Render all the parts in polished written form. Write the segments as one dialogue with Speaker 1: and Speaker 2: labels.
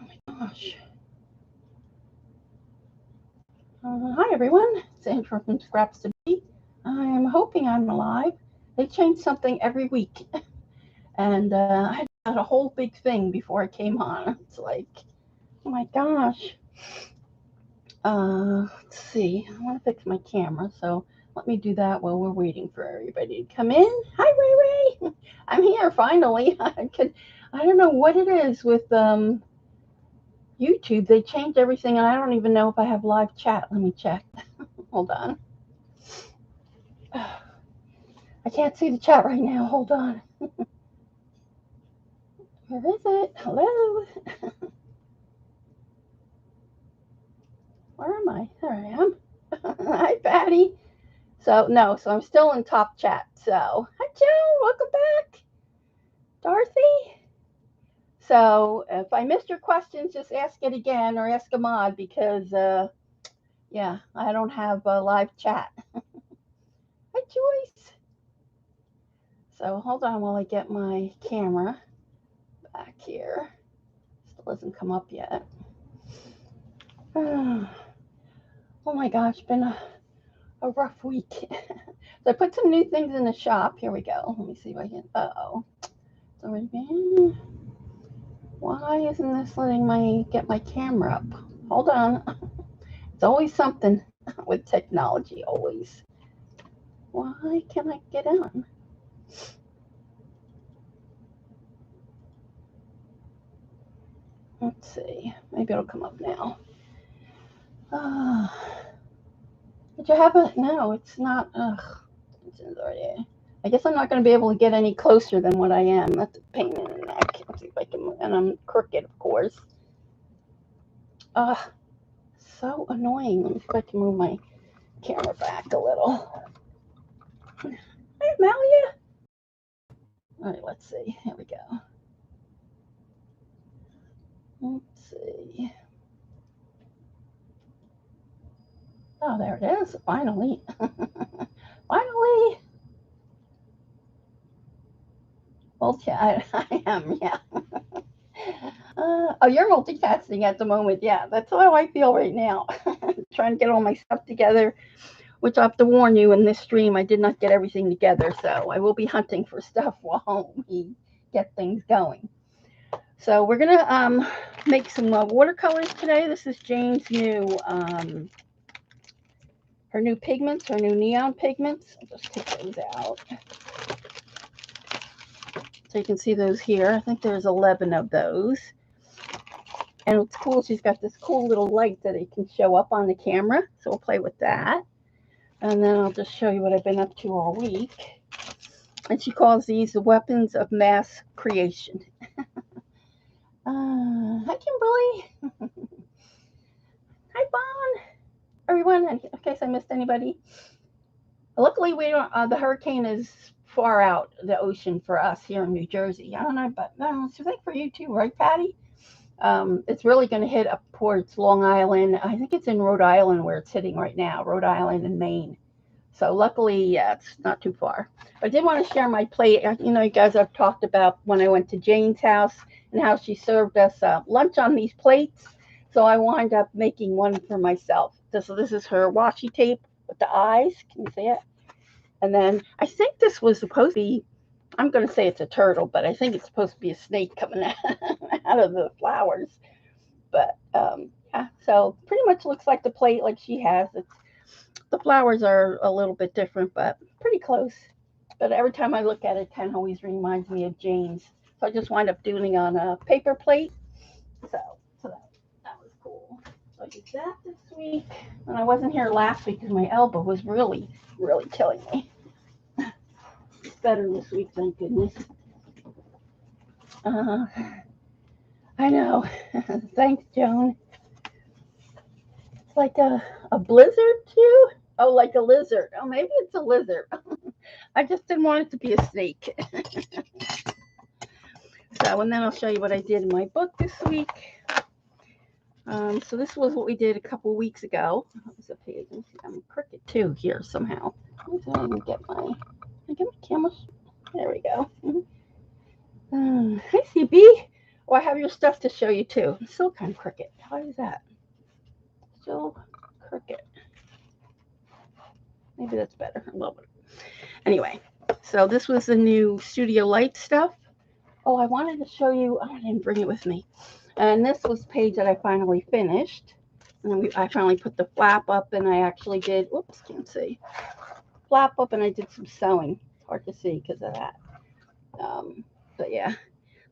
Speaker 1: my gosh. Hi everyone, it's Andrew from Scraps to Be. I'm hoping I'm alive. They change something every week, and I had a whole big thing before I came on. It's like, oh my gosh. Let's see. I want to fix my camera, so let me do that while we're waiting for everybody to come in. Hi Ray Ray, I'm here finally. I don't know what it is with YouTube. They changed everything, and I don't even know if I have live chat. Let me check. Hold on. I can't see the chat right now. Hold on. Where is it? Hello? Where am I? There I am. Hi, Patty. So I'm still in top chat. So, hi, Joe. Welcome back. Dorothy. So, if I missed your questions, just ask it again or ask a mod because, yeah, I don't have a live chat. Hi, Joyce. So, hold on while I get my camera back here. Still hasn't come up yet. Oh my gosh, been a rough week. So I put some new things in the shop. Here we go. Let me see if I can. Uh-oh. It's already been. Why isn't this letting me get my camera up? Hold on. It's always something with technology, always. Why can't I get on? Let's see. Maybe it'll come up now. Did you have it? No, it's not. Ugh. It's already. I guess I'm not going to be able to get any closer than what I am. That's a pain in the neck. Let's see if I can. And I'm crooked, of course. So annoying. Let me see if I can move my camera back a little. Hey, Malia. All right, let's see. Here we go. Let's see. Oh, there it is. Finally. Finally. Well, yeah, I am, yeah. Oh, you're multitasking at the moment. Yeah, that's how I feel right now. Trying to get all my stuff together, which I have to warn you, in this stream, I did not get everything together, so I will be hunting for stuff while we get things going. So we're going to make some watercolors today. This is Jane's new, her new pigments, her new neon pigments. I'll just take those out. So you can see those here. I think there's 11 of those. And what's cool, she's got this cool little light that it can show up on the camera. So we'll play with that. And then I'll just show you what I've been up to all week. And she calls these the weapons of mass creation. Hi, Kimberly. Hi, Bon. Everyone, in case I missed anybody. Luckily, we don't. The hurricane is far out the ocean for us here in New Jersey. I don't know, but I think for you too, right, Patty? It's really going to hit up towards Long Island. I think it's in Rhode Island where it's hitting right now, Rhode Island and Maine. So luckily, yeah, it's not too far. But I did want to share my plate. You know, you guys, I've talked about when I went to Jane's house and how she served us lunch on these plates. So I wound up making one for myself. So this is her washi tape with the eyes. Can you see it? And then I think this was supposed to be, I'm going to say it's a turtle, but I think it's supposed to be a snake coming out of the flowers. But yeah, so pretty much looks like the plate like she has. The flowers are a little bit different, but pretty close. But every time I look at it, it kind of always reminds me of Jane's. So I just wind up doing on a paper plate. So that was cool. So I did that this week. And I wasn't here last week because my elbow was really, really killing me. It's better this week, thank goodness. I know. Thanks, Joan. It's like a blizzard, too? Oh, like a lizard. Oh, maybe it's a lizard. I just didn't want it to be a snake. So, and then I'll show you what I did in my book this week. So this was what we did a couple weeks ago. I'm crooked too here somehow. I can get my camera. There we go. Hi, CB. Oh, I have your stuff to show you too. It's still kind of crooked. How is that? Still crooked. Maybe that's better. A little bit. Anyway, so this was the new Studio Light stuff. Oh, I wanted to show you. Oh, I didn't bring it with me. And this was the page that I finally finished. And then I finally put the flap up, and I actually did. Whoops, can't see. Flap up, and I did some sewing. It's hard to see because of that. But yeah.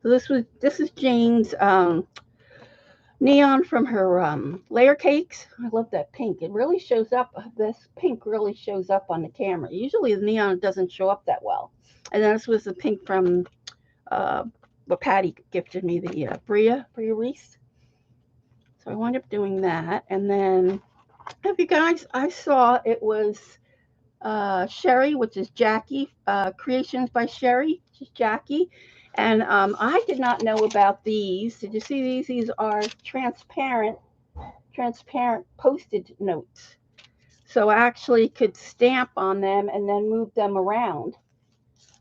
Speaker 1: So this is Jane's neon from her layer cakes. I love that pink. It really shows up. This pink really shows up on the camera. Usually the neon doesn't show up that well. And then this was the pink from what Patty gifted me, the Bria Reese. So I wound up doing that. And then if you guys, I saw it was Sherry, which is Jackie, Creations by Sherry, which is Jackie. And I did not know about these. Did you see these? These are transparent Post-it notes. So I actually could stamp on them and then move them around.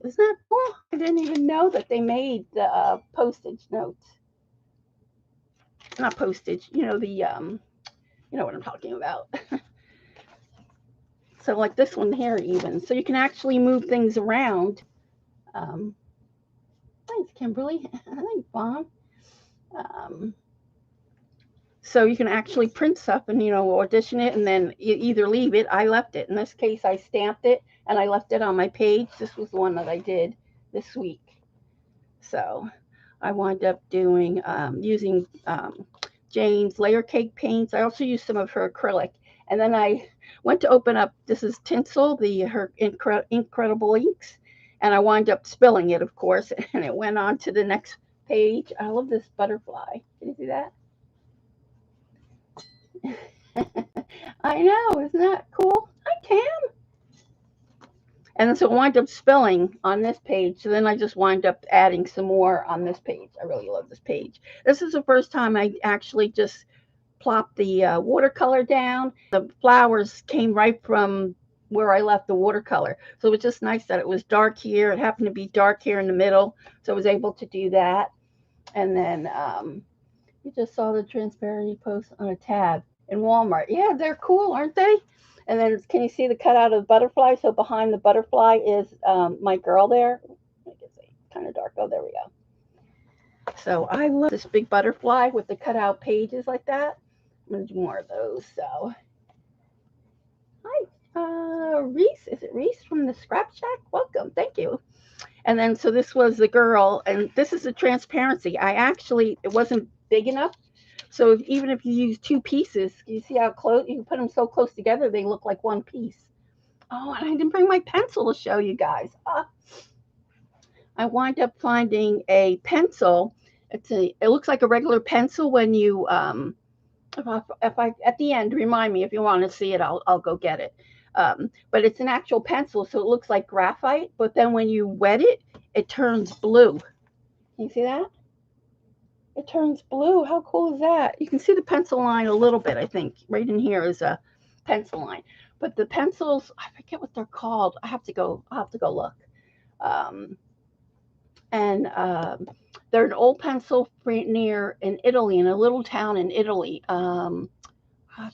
Speaker 1: Isn't that cool? I didn't even know that they made the postage notes. Not postage, you know, you know what I'm talking about. So like this one here even. So you can actually move things around. Thanks, Kimberly. Thanks, Mom. So you can actually print stuff and, you know, audition it and then either leave it. I left it. In this case, I stamped it and I left it on my page. This was the one that I did this week. So I wound up doing, using Jane's layer cake paints. I also used some of her acrylic. And then I went to open up, this is Tinsel, her Incredible Inks. And I wound up spilling it, of course, and it went on to the next page. I love this butterfly. Can you see that? I know, isn't that cool? Hi, Tam. And so it wound up spilling on this page. So then I just wound up adding some more on this page. I really love this page. This is the first time I actually just plopped the watercolor down. The flowers came right from where I left the watercolor. So it was just nice that it was dark here. It happened to be dark here in the middle. So I was able to do that. And then you just saw the transparency post on a tab in Walmart. Yeah, they're cool, aren't they? And then can you see the cutout of the butterfly? So behind the butterfly is my girl there. I guess it's kind of dark. Oh, there we go. So I love this big butterfly with the cutout pages like that. I'm going to do more of those. So, hi, Reese. Is it Reese from the Scrap Shack? Welcome. Thank you. And then, so this was the girl, and this is the transparency. It wasn't big enough. So even if you use two pieces, you see how close, you can put them so close together, they look like one piece. Oh, and I didn't bring my pencil to show you guys. I wind up finding a pencil. It looks like a regular pencil when you, if I at the end, remind me if you want to see it, I'll go get it. But it's an actual pencil, so it looks like graphite, but then when you wet it, it turns blue. Can you see that? It turns blue. How cool is that? You can see the pencil line a little bit, I think. Right in here is a pencil line. But the pencils, I forget what they're called. I'll have to go look. They're an old pencil near in Italy, in a little town in Italy. Gosh,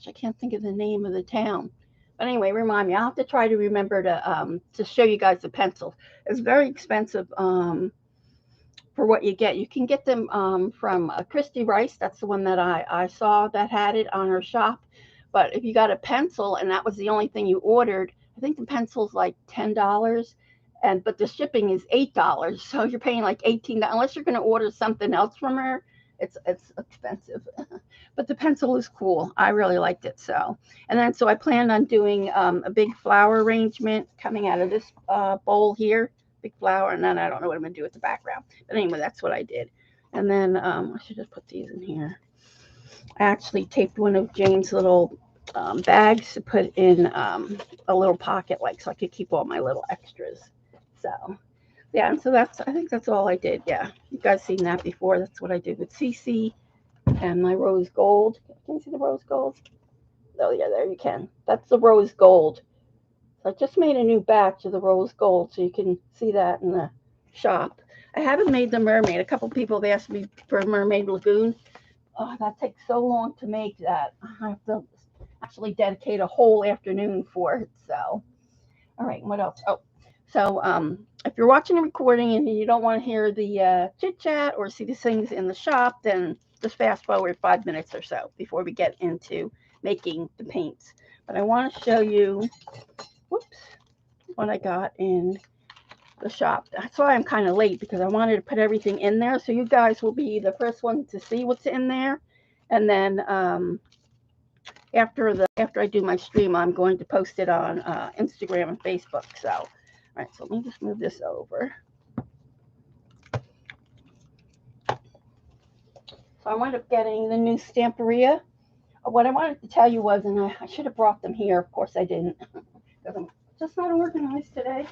Speaker 1: I can't think of the name of the town. But anyway, remind me. I'll have to try to remember to show you guys the pencils. It's very expensive for what you get. You can get them from Christy Rice. That's the one that I saw that had it on her shop. But if you got a pencil and that was the only thing you ordered, I think the pencil's like $10. But the shipping is $8, so you're paying like $18. Unless you're going to order something else from her, it's expensive. But the pencil is cool. I really liked it. So I planned on doing a big flower arrangement coming out of this bowl here, big flower, and then I don't know what I'm going to do with the background. But anyway, that's what I did. And then I should just put these in here. I actually taped one of Jane's little bags to put in a little pocket, like so I could keep all my little extras. So, yeah, and so I think that's all I did. Yeah, you guys seen that before. That's what I did with CC and my rose gold. Can you see the rose gold? Oh, yeah, there you can. That's the rose gold. So I just made a new batch of the rose gold, so you can see that in the shop. I haven't made the mermaid. A couple people have asked me for a mermaid lagoon. Oh, that takes so long to make that. I have to actually dedicate a whole afternoon for it. So, all right, what else? Oh, so if you're watching a recording and you don't want to hear the chit chat or see the things in the shop, then just fast forward 5 minutes or so before we get into making the paints. But I want to show you, whoops, what I got in the shop. That's why I'm kind of late, because I wanted to put everything in there so you guys will be the first one to see what's in there. And then after I do my stream, I'm going to post it on Instagram and Facebook. So, all right, so let me just move this over. So I wound up getting the new Stamperia. What I wanted to tell you was, and I should have brought them here. Of course I didn't, because I'm just not organized today.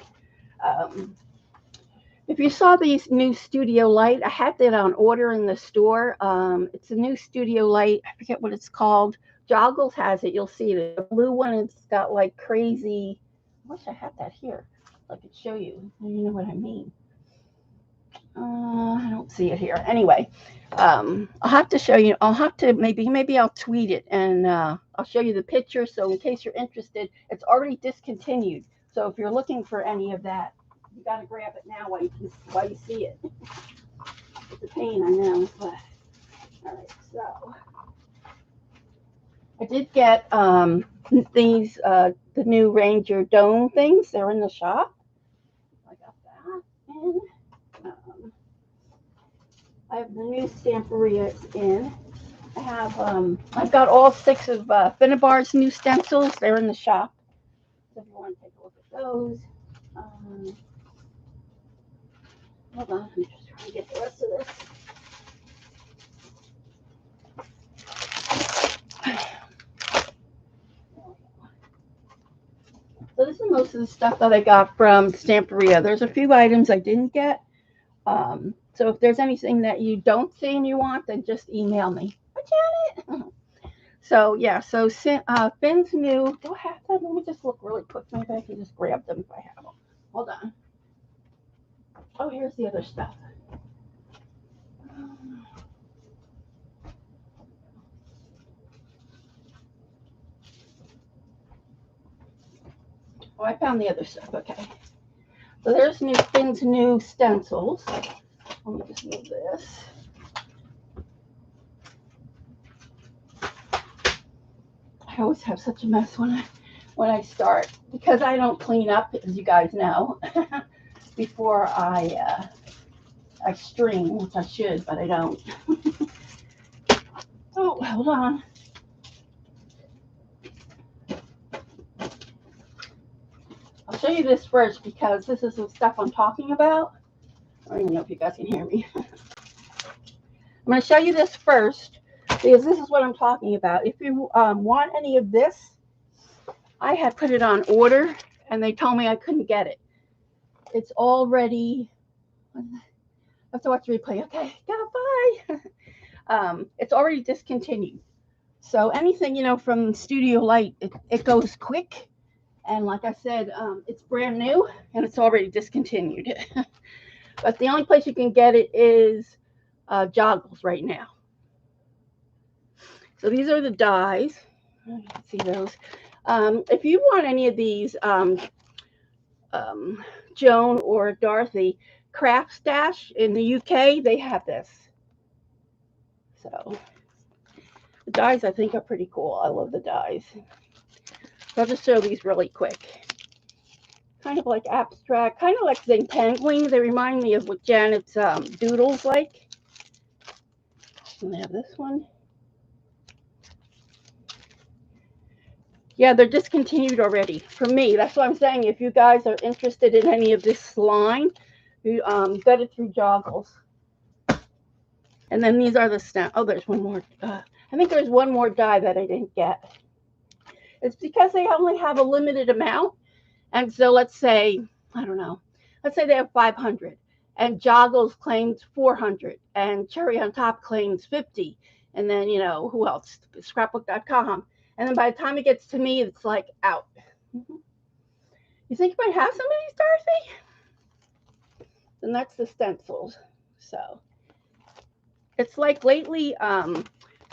Speaker 1: If you saw these new studio light, I had that on order in the store. It's a new studio light. I forget what it's called. Joggles has it. You'll see it. The blue one, it's got like crazy. I wish I had that here. I could show you. You know what I mean. I don't see it here. Anyway, I'll have to show you. I'll have to maybe I'll tweet it, and I'll show you the picture. So in case you're interested, it's already discontinued. So if you're looking for any of that, you got to grab it now while you see it. It's a pain, I know. But all right, so I did get these the new Ranger Dome things. They're in the shop. I got that, and I have the new Stamperias in. I have I've got all 6 of Finnabar's new stencils. They're in the shop. So if you want to take a look at those. Hold on, I'm just trying to get the rest of this. So this is most of the stuff that I got from Stamperia. There's a few items I didn't get. So if there's anything that you don't see and you want, then just email me. Hi, Janet. So yeah, so Finn's new. Do I have them? Let me just look really quick. Maybe I can just grab them if I have them. Hold on. Oh, here's the other stuff. Oh, I found the other stuff. Okay. So there's Finn's new stencils. Let me just move this. I always have such a mess when I start, because I don't clean up, as you guys know, before I stream, which I should, but I don't. Oh, hold on. I'll show you this first, because this is the stuff I'm talking about. I don't even know if you guys can hear me. I'm going to show you this first, because this is what I'm talking about. If you want any of this, I had put it on order, and they told me I couldn't get it. It's already, I have to watch the replay. Okay, yeah, bye. It's already discontinued. So anything, from Studio Light, it goes quick. And like I said, it's brand new, and it's already discontinued. But the only place you can get it is Joggles right now. So these are the dies. You can see those. If you want any of these, Joan or Dorothy, Craft Stash in the UK, they have this. So the dies, I think, are pretty cool. I love the dies. So I'll just show these really quick. Kind of like abstract, kind of like Zentangling. They remind me of what Janet's doodles like. And they have this one. Yeah, they're discontinued already. For me, that's what I'm saying. If you guys are interested in any of this line, you get it through Joggles. And then these are the stamp. Oh, there's one more. I think there's one more die that I didn't get. It's because they only have a limited amount. And so let's say, I don't know, let's say they have 500, and Joggles claims 400, and Cherry on Top claims 50. And then, who else? Scrapbook.com. And then by the time it gets to me, it's like out. You think you might have some of these, Dorothy? And that's the stencils. So it's like lately,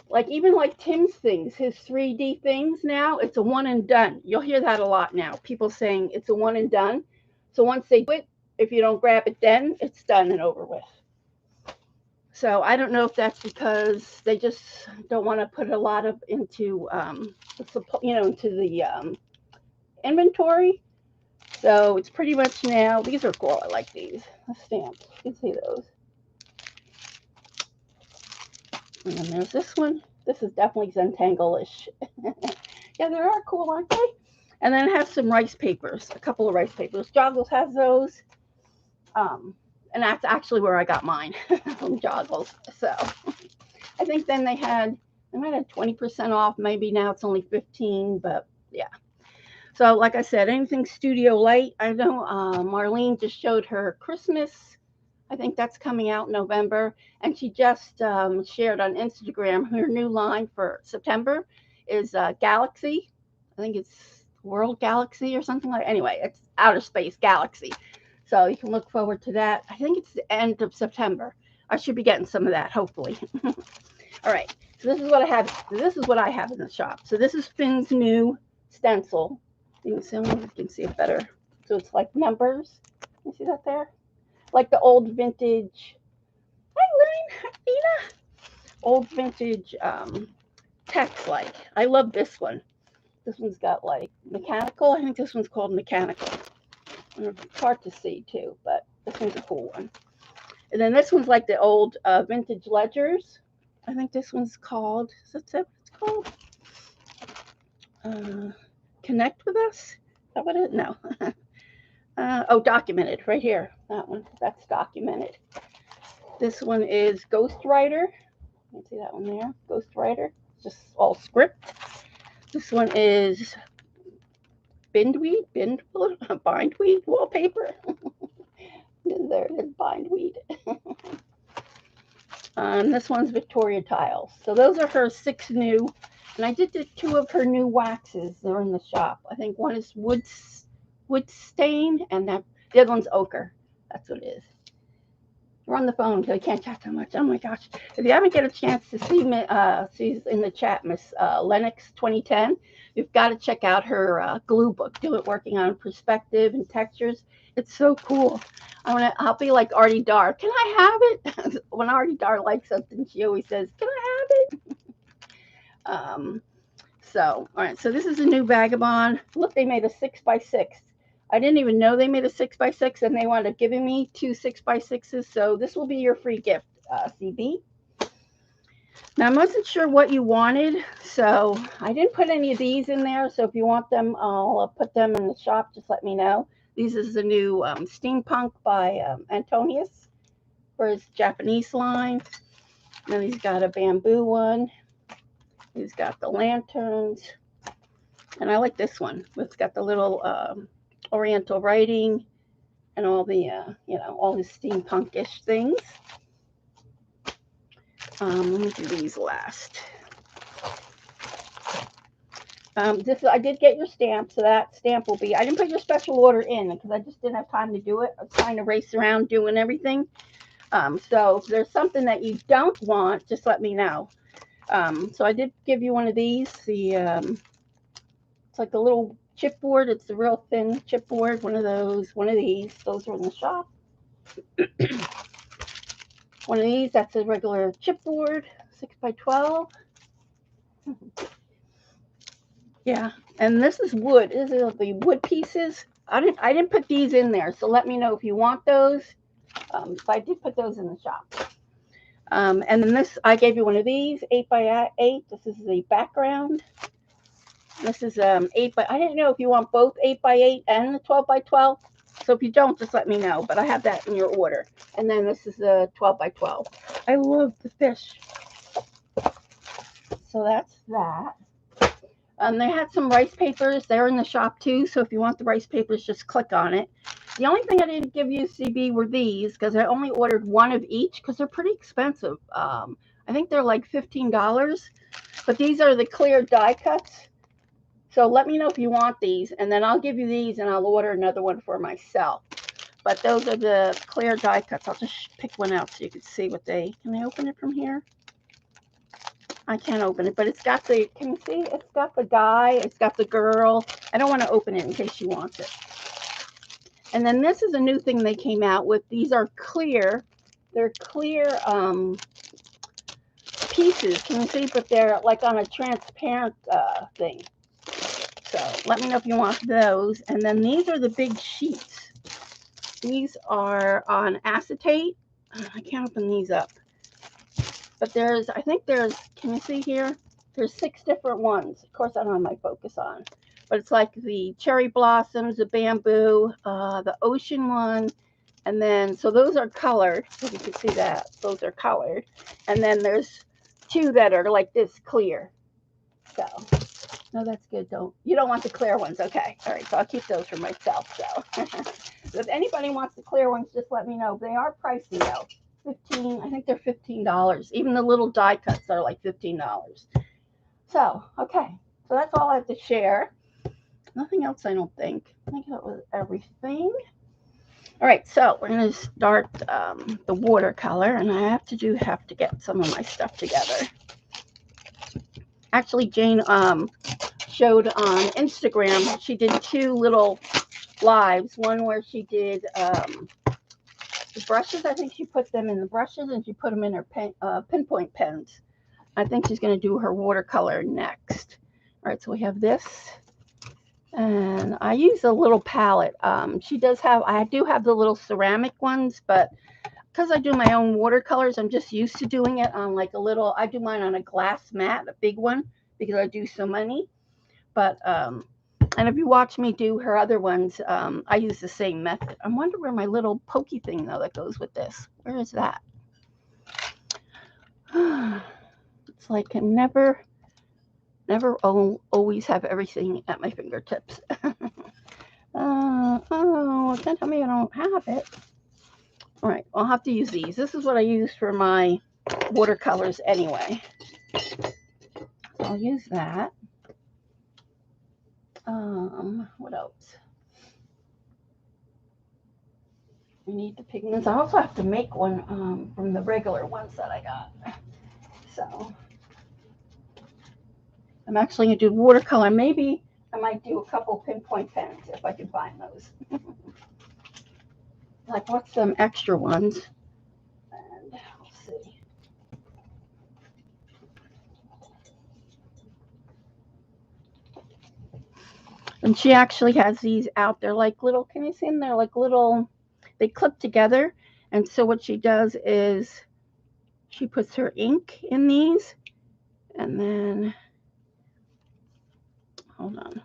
Speaker 1: like even like Tim's things, his 3D things now, it's a one and done. You'll hear that a lot now. People saying it's a one and done. So once they do it, if you don't grab it then, it's done and over with. So I don't know if that's because they just don't want to put a lot of into, into the inventory. So it's pretty much now. These are cool. I like these stamps. You can see those. And then there's this one. This is definitely Zentangle-ish. Yeah, they are cool, aren't they? And then it has some rice papers, a couple of rice papers. Joggles has those. And that's actually where I got mine, from Joggles. So I think then they might have 20% off. Maybe now it's only 15, but yeah. So like I said, anything Studio Light. I know Marlene just showed her Christmas. I think that's coming out in November. And she just shared on Instagram her new line for September is Galaxy. I think it's World Galaxy or something like that. Anyway, it's outer space Galaxy. So you can look forward to that. I think it's the end of September. I should be getting some of that, hopefully. All right. So this is what I have. This is what I have in the shop. So this is Finn's new stencil. You can see it better. So it's like numbers. You see that there? Like the old vintage. Hi, Lynn. Ina. Old vintage text like. I love this one. This one's got like mechanical. I think this one's called mechanical. It's hard to see too, but this one's a cool one. And then this one's like the old vintage ledgers. I think this one's called, is that what it's called? Connect with Us? Is that what it is? No. Oh, documented, right here. That one, that's documented. This one is Ghostwriter. You can see that one there, Ghostwriter. Just all script. This one is Bindweed wallpaper. There it is, Bindweed. This one's Victoria Tiles. So those are her 6 new. And I did 2 of her new waxes. They're in the shop. I think one is wood stain, and the other one's ochre. That's what it is. We're on the phone, so I can't chat too much. Oh my gosh! If you haven't get a chance to see she's in the chat, Miss Lennox 2010. You've got to check out her glue book. Do it working on perspective and textures. It's so cool. I'll be like Artie Dar. Can I have it? When Artie Dar likes something, she always says, "Can I have it?" So, all right. So this is a new Vagabond. Look, they made a 6x6. I didn't even know they made a 6x6, and they wound up giving me 2 6x6s. So this will be your free gift, CB. Now, I wasn't sure what you wanted, so I didn't put any of these in there. So if you want them, I'll put them in the shop. Just let me know. These is the new Steampunk by Antonius for his Japanese line. Then he's got a bamboo one. He's got the lanterns. And I like this one. It's got the little Oriental writing and all the, all his steampunk-ish things. Let me do these last. I did get your stamp, so that stamp will be, I didn't put your special order in because I just didn't have time to do it. I was trying to race around doing everything. So if there's something that you don't want, just let me know. So I did give you one of these. It's like a little chipboard. It's a real thin chipboard. One of these. Those are in the shop. One of these, that's a regular chipboard, 6x12. Yeah, and this is wood. This is the wood pieces. I didn't put these in there, so let me know if you want those. So I did put those in the shop. And then this, I gave you one of these, 8x8. This is the background. This is 8x. I didn't know if you want both 8x8 and the 12x12. So if you don't, just let me know. But I have that in your order. And then this is a 12x12. I love the fish. So that's that. They had some rice papers. They're in the shop too. So if you want the rice papers, just click on it. The only thing I didn't give you, CB, were these because I only ordered one of each because they're pretty expensive. I think they're like $15. But these are the clear die cuts. So let me know if you want these, and then I'll give you these, and I'll order another one for myself. But those are the clear die cuts. I'll just pick one out so you can see what they, can I open it from here? I can't open it, but it's got the, can you see? It's got the guy, it's got the girl. I don't want to open it in case she wants it. And then this is a new thing they came out with. These are clear. They're clear pieces. Can you see? But they're like on a transparent thing. So let me know if you want those. And then these are the big sheets. These are on acetate. I can't open these up. But there's, I think there's, can you see here? There's 6 different ones. Of course, I don't have my focus on. But it's like the cherry blossoms, the bamboo, the ocean one. And then, so those are colored. So you can see that. Those are colored. And then there's 2 that are like this clear. So, no, that's good. You don't want the clear ones. Okay. All right. So I'll keep those for myself. So, if anybody wants the clear ones, just let me know. They are pricey though. I think they're $15. Even the little die cuts are like $15. So, okay. So that's all I have to share. Nothing else, I don't think. I think that was everything. All right, so we're going to start the watercolor, and I have to get some of my stuff together. Actually, Jane showed on Instagram, she did 2 little lives. One where she did the brushes. I think she put them in the brushes, and she put them in her pinpoint pens. I think she's going to do her watercolor next. All right, so we have this. And I use a little palette. She does have, I do have the little ceramic ones, but because I do my own watercolors, I'm just used to doing it on like a little, I do mine on a glass mat, a big one, because I do so many. But, and if you watch me do her other ones, I use the same method. I wonder where my little pokey thing, though, that goes with this. Where is that? It's like I never always have everything at my fingertips. Oh, don't tell me I don't have it. All right, I'll have to use these. This is what I use for my watercolors anyway. So I'll use that. What else? We need the pigments. I also have to make one from the regular ones that I got. So I'm actually going to do watercolor. Maybe I might do a couple pinpoint pens if I can find those. Like, what's some extra ones? And let's see. And she actually has these out there, like little, can you see them? They're like little, they clip together. And so what she does is she puts her ink in these, and then, hold on.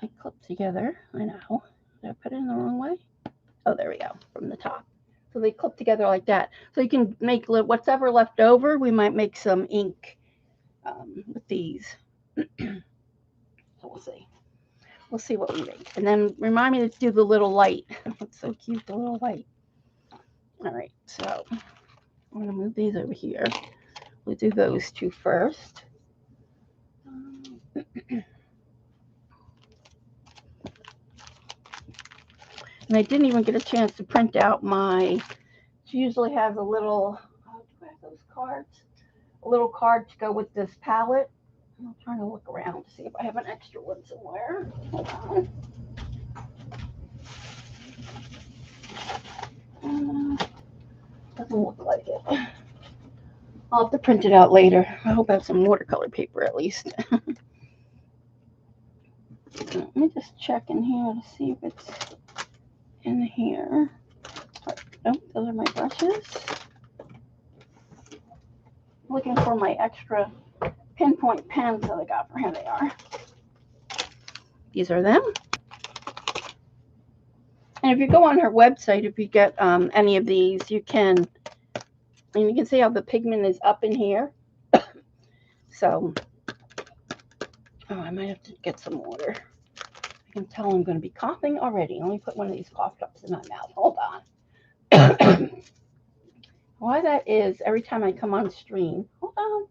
Speaker 1: They clip together. I know. Did I put it in the wrong way? Oh, there we go, from the top. So they clip together like that. So you can make what's ever left over. We might make some ink with these. So we'll see. We'll see what we make. And then remind me to do the little light. It's so cute, the little light. All right, so I'm going to move these over here. We'll do those 2 first. And I didn't even get a chance to print out my, she usually has a little, oh, do I have those cards? A little card to go with this palette. I'm trying to look around to see if I have an extra one somewhere. Hold on. Doesn't look like it. I'll have to print it out later. I hope I have some watercolor paper at least. Let me just check in here to see if it's in here. Nope, those are my brushes. Looking for my extra pinpoint pens that I got for here. They are. These are them. And if you go on her website, if you get any of these, you can, and you can see how the pigment is up in here. So, oh, I might have to get some water. I can tell I'm going to be coughing already. Let me put one of these cough drops in my mouth. Hold on. Why that is, every time I come on stream, hold on.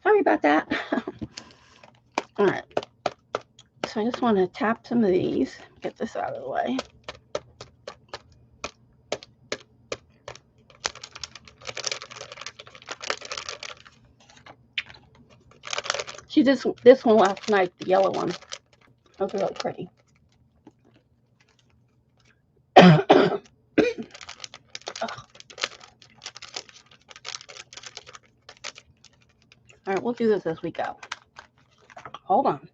Speaker 1: Sorry about that. All right. So I just want to tap some of these, get this out of the way. She did this one last night, the yellow one. Those are really pretty. All right, we'll do this as we go. Hold on.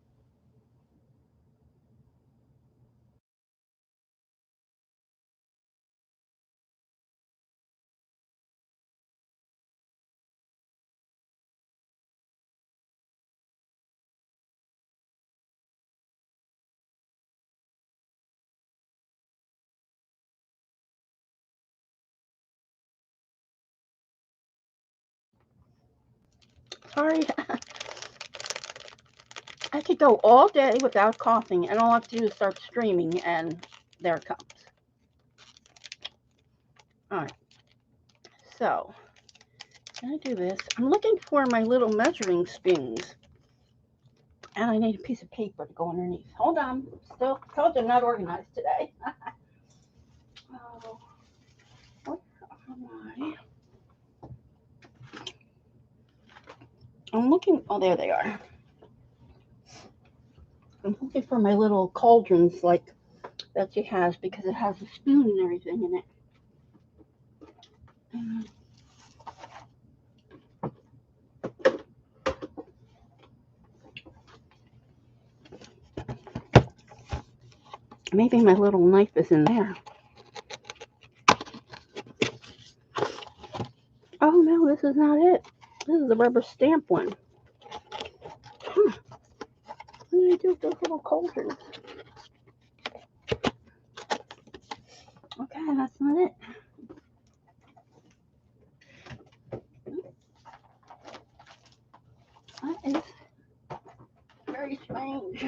Speaker 1: Sorry. I could go all day without coughing, and all I have to do is start streaming, and there it comes. All right. So, can I do this? I'm looking for my little measuring spoons, and I need a piece of paper to go underneath. Hold on. Still, told you I'm not organized today. Oh, where am I? I'm looking. Oh, there they are. I'm looking for my little cauldrons like that she has because it has a spoon and everything in it. Maybe my little knife is in there. Oh no, this is not it. This is the rubber stamp one. What do I do with those little cauldrons? Okay, that's not it. That is very strange.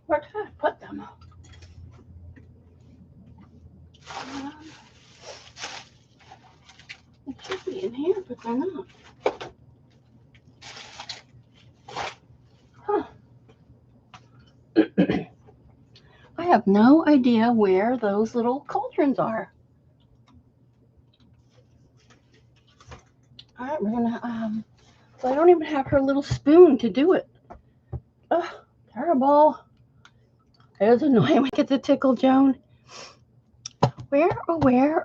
Speaker 1: Where did I put them? It should be in here, but they're not. Huh. I have no idea where those little cauldrons are. All right, we're gonna, so I don't even have her little spoon to do it. Ugh, terrible. It is annoying when I get to tickle Joan. Where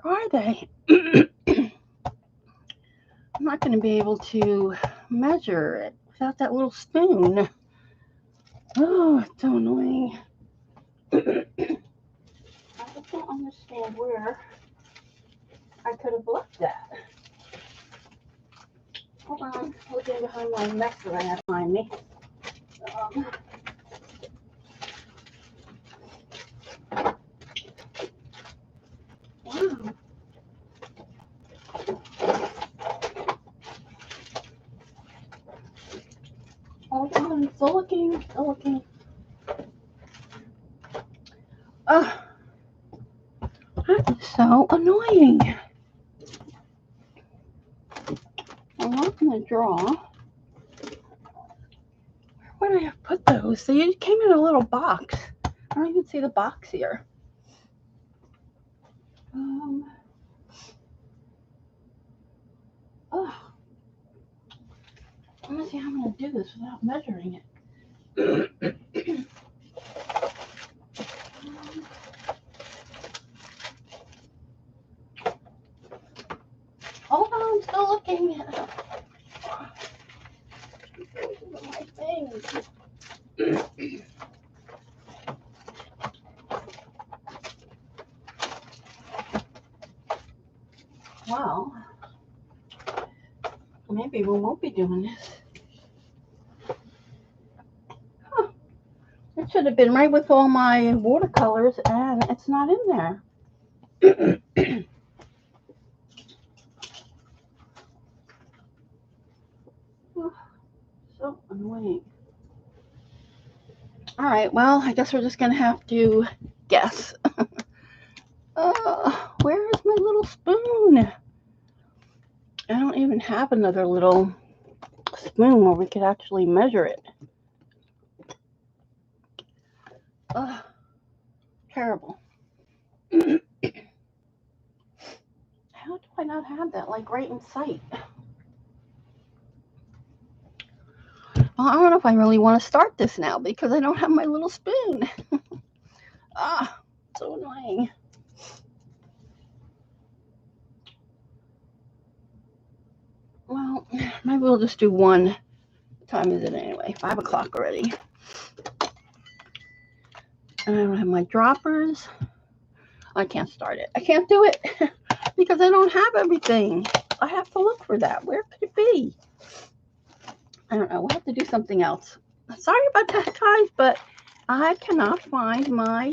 Speaker 1: are they? I'm not going to be able to measure it without that little spoon. Oh, it's so annoying. I just don't understand where I could have left that. Hold on, looking behind my mess that I have behind me. Wow. Hold on, still looking, still looking. Oh, that is so annoying. I'm not going to draw. Where would I have put those? They came in a little box. I don't even see the box here. Oh, let me see how I'm going to do this without measuring it. Hold on, I'm still looking. My things. Well, maybe we won't be doing this. Huh. It should have been right with all my watercolors, and it's not in there. So annoying. All right, well, I guess we're just going to have to guess. Where is my little spoon? I don't even have another little spoon where we could actually measure it. Ugh, terrible. How do I not have that like right in sight? Well, I don't know if I really want to start this now because I don't have my little spoon. Ah, so annoying. Well, maybe we'll just do one. What time is it anyway? 5 o'clock already. And I don't have my droppers. I can't start it. I can't do it because I don't have everything. I have to look for that. Where could it be? I don't know. We'll have to do something else. Sorry about that, guys, but I cannot find my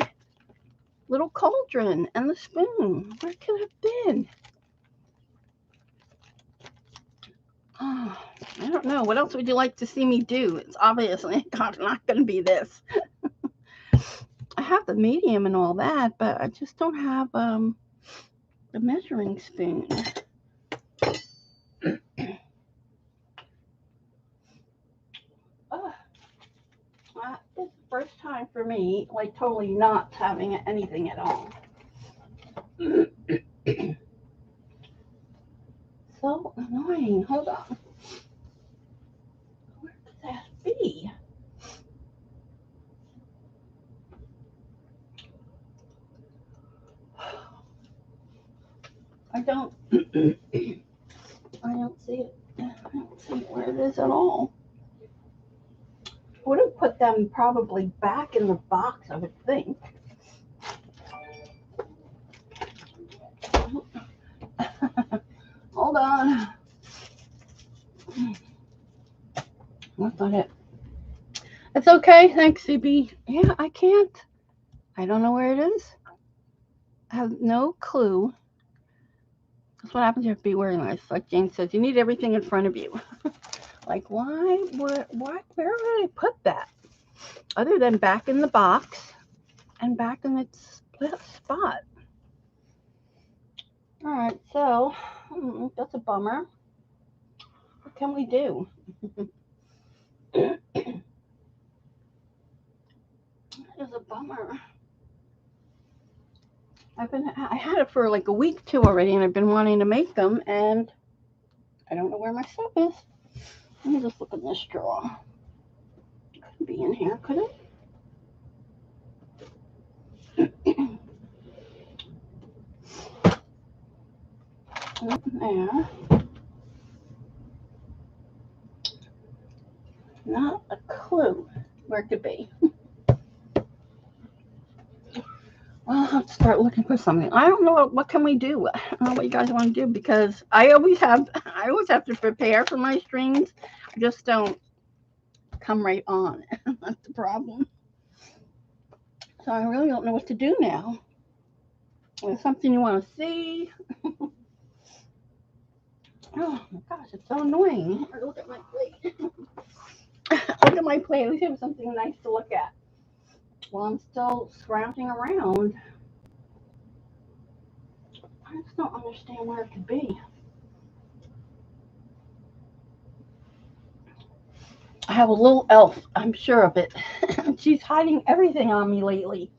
Speaker 1: little cauldron and the spoon. Where could it have been? Oh, I don't know. What else would you like to see me do? It's obviously not going to be this. I have the medium and all that, but I just don't have the measuring spoon. It's the first time for me, like totally not having anything at all. So annoying. Hold on. Where could that be? I don't see it. I don't see where it is at all. I would have put them probably back in the box, I would think. Hold on. That's not it. It's okay. Thanks, CB. Yeah, I can't. I don't know where it is. I have no clue. That's what happens if you be wearing this. Like James says, you need everything in front of you. Like, why, where would I put that? Other than back in the box and back in its spot. All right, so that's a bummer. What can we do? It's a bummer. I had it for like a week too already, and I've been wanting to make them, and I don't know where my stuff is. Let me just look in this drawer. It couldn't be in here, could it? Nothing there. Not a clue where it could be. Well, I'll have to start looking for something. I don't know what can we do. I don't know what you guys want to do because I always have to prepare for my streams. I just don't come right on. That's the problem. So I really don't know what to do now. There's something you want to see. Oh my gosh, it's so annoying. Look at my plate. Look at my plate. At least have something nice to look at. Well, I'm still scrounging around. I just don't understand where it could be. I have a little elf. I'm sure of it. She's hiding everything on me lately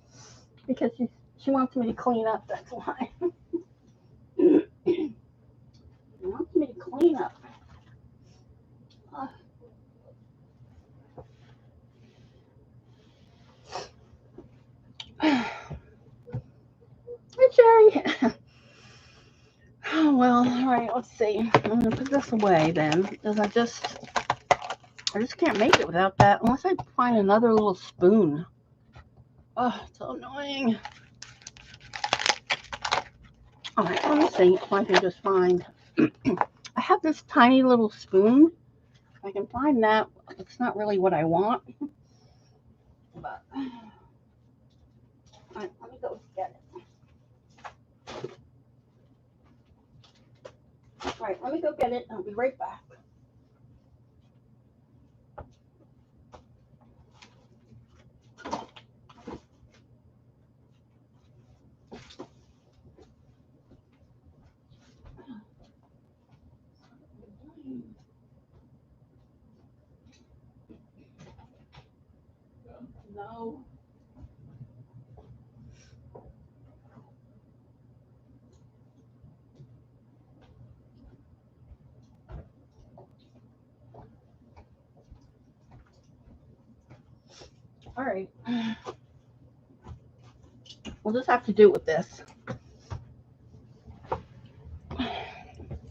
Speaker 1: because she wants me to clean up. That's why. She wants me to clean up. Hey, Jerry. Oh, well, all right, let's see. I'm going to put this away then because I just can't make it without that unless I find another little spoon. Oh, it's so annoying. All right, let me see if I can just find. I have this tiny little spoon. If I can find that, it's not really what I want. But, all right, let me go get it. All right, let me go get it. I'll be right back. All right. We'll just have to do it with this.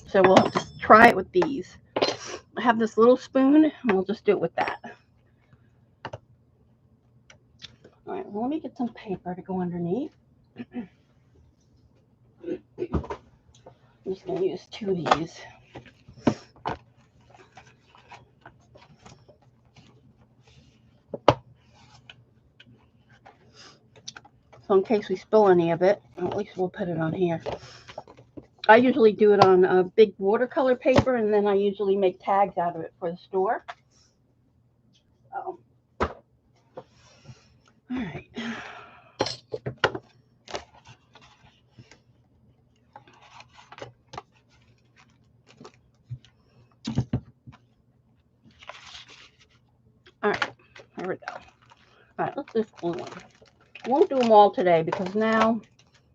Speaker 1: So we'll have to try it with these. I have this little spoon, and we'll just do it with that. All right, well, let me get some paper to go underneath. I'm just going to use 2 of these. So in case we spill any of it, at least we'll put it on here. I usually do it on a big watercolor paper, and then I usually make tags out of it for the store. So, all right. All right, there we go. All right, let's just glue them. I won't do them all today because now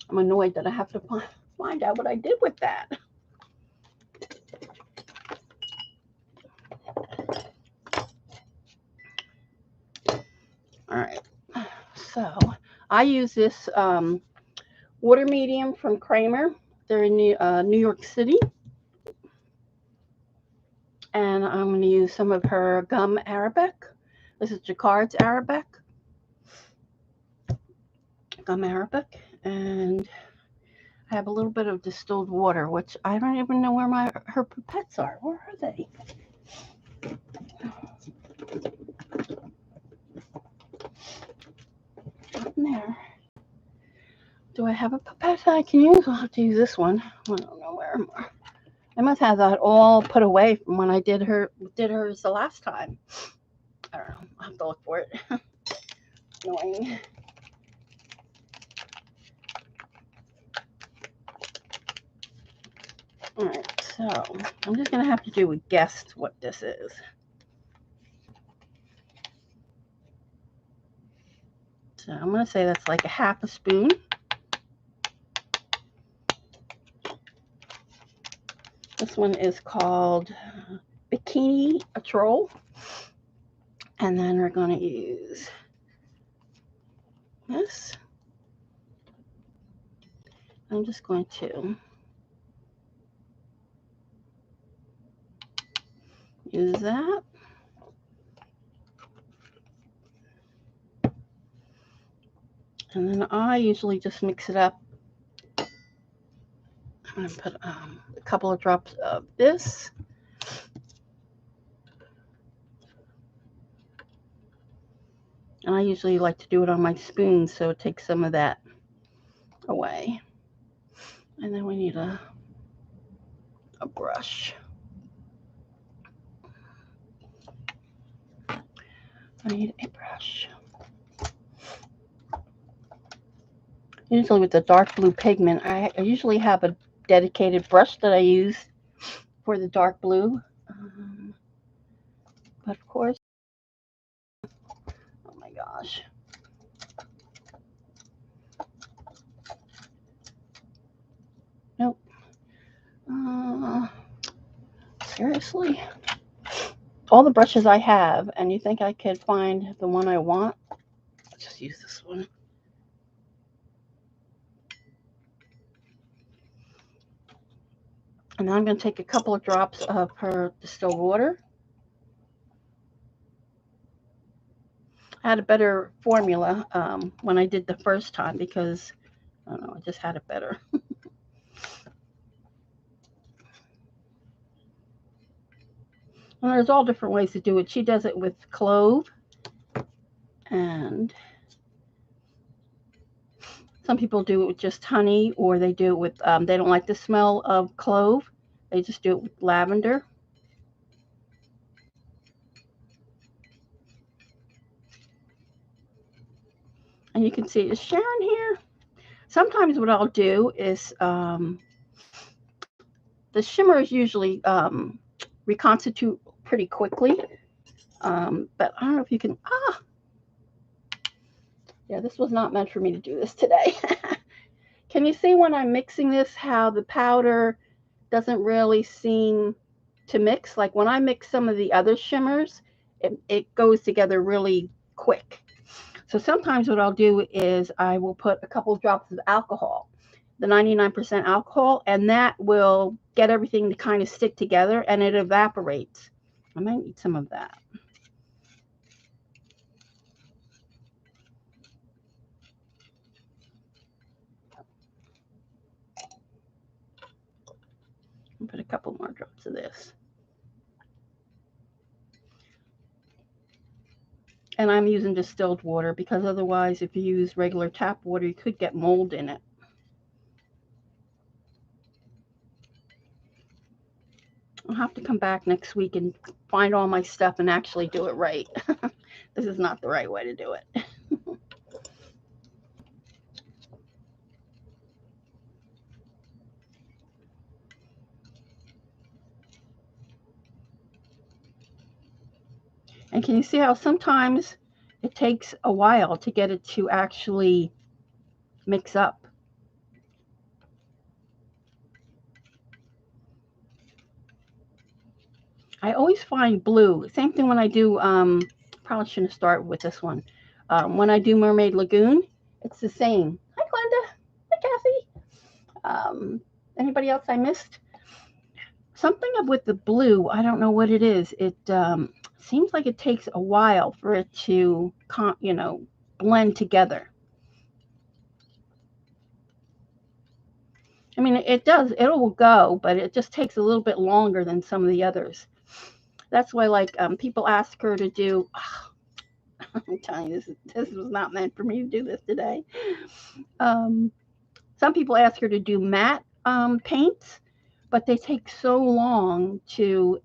Speaker 1: I'm annoyed that I have to find out what I did with that. All right, so I use this water medium from Kramer. They're in New York City. And I'm going to use some of her gum Arabic. This is Jacquard's Arabic. Gum Arabic. And I have a little bit of distilled water, which I don't even know where her pipettes are. Where are they? Up in there. Do I have a pipette I can use? I'll have to use this one. I don't know where. I must have that all put away from when I did hers the last time. I don't know. I'll have to look for it. Annoying. All right, so I'm just going to have to do a guess what this is. So I'm going to say that's like a half a spoon. This one is called Bikini Atoll. And then we're going to use this. I'm just going to use that. And then I usually just mix it up. I'm going to put a couple of drops of this. And I usually like to do it on my spoon, so it takes some of that away. And then we need a brush. I need a brush. Usually with the dark blue pigment, I usually have a dedicated brush that I use for the dark blue. But of course, oh my gosh. Nope. Seriously? All the brushes I have, and you think I could find the one I want? Let's just use this one. And now I'm going to take a couple of drops of her distilled water. I had a better formula when I did the first time because, I don't know, I just had it better. And there's all different ways to do it. She does it with clove. And some people do it with just honey, or they do it with, they don't like the smell of clove. They just do it with lavender. And you can see, is Sharon here? Sometimes what I'll do is, the shimmers usually reconstitute pretty quickly. But I don't know if you can, yeah, this was not meant for me to do this today. Can you see when I'm mixing this, how the powder doesn't really seem to mix? Like when I mix some of the other shimmers, it goes together really quick. So sometimes what I'll do is I will put a couple of drops of alcohol, the 99% alcohol, and that will get everything to kind of stick together and it evaporates. I might need some of that. I'll put a couple more drops of this. And I'm using distilled water because otherwise if you use regular tap water, you could get mold in it. I'll have to come back next week and find all my stuff and actually do it right. This is not the right way to do it. And can you see how sometimes it takes a while to get it to actually mix up? I always find blue. Same thing when I do, probably shouldn't start with this one. When I do Mermaid Lagoon, it's the same. Hi, Glenda. Hi, Kathy. Anybody else I missed? Something up with the blue, I don't know what it is. It seems like it takes a while for it to, blend together. I mean, it does, it will go, but it just takes a little bit longer than some of the others. That's why, like, people ask her to do, I'm telling you, this was not meant for me to do this today. Some people ask her to do matte paints, but they take so long to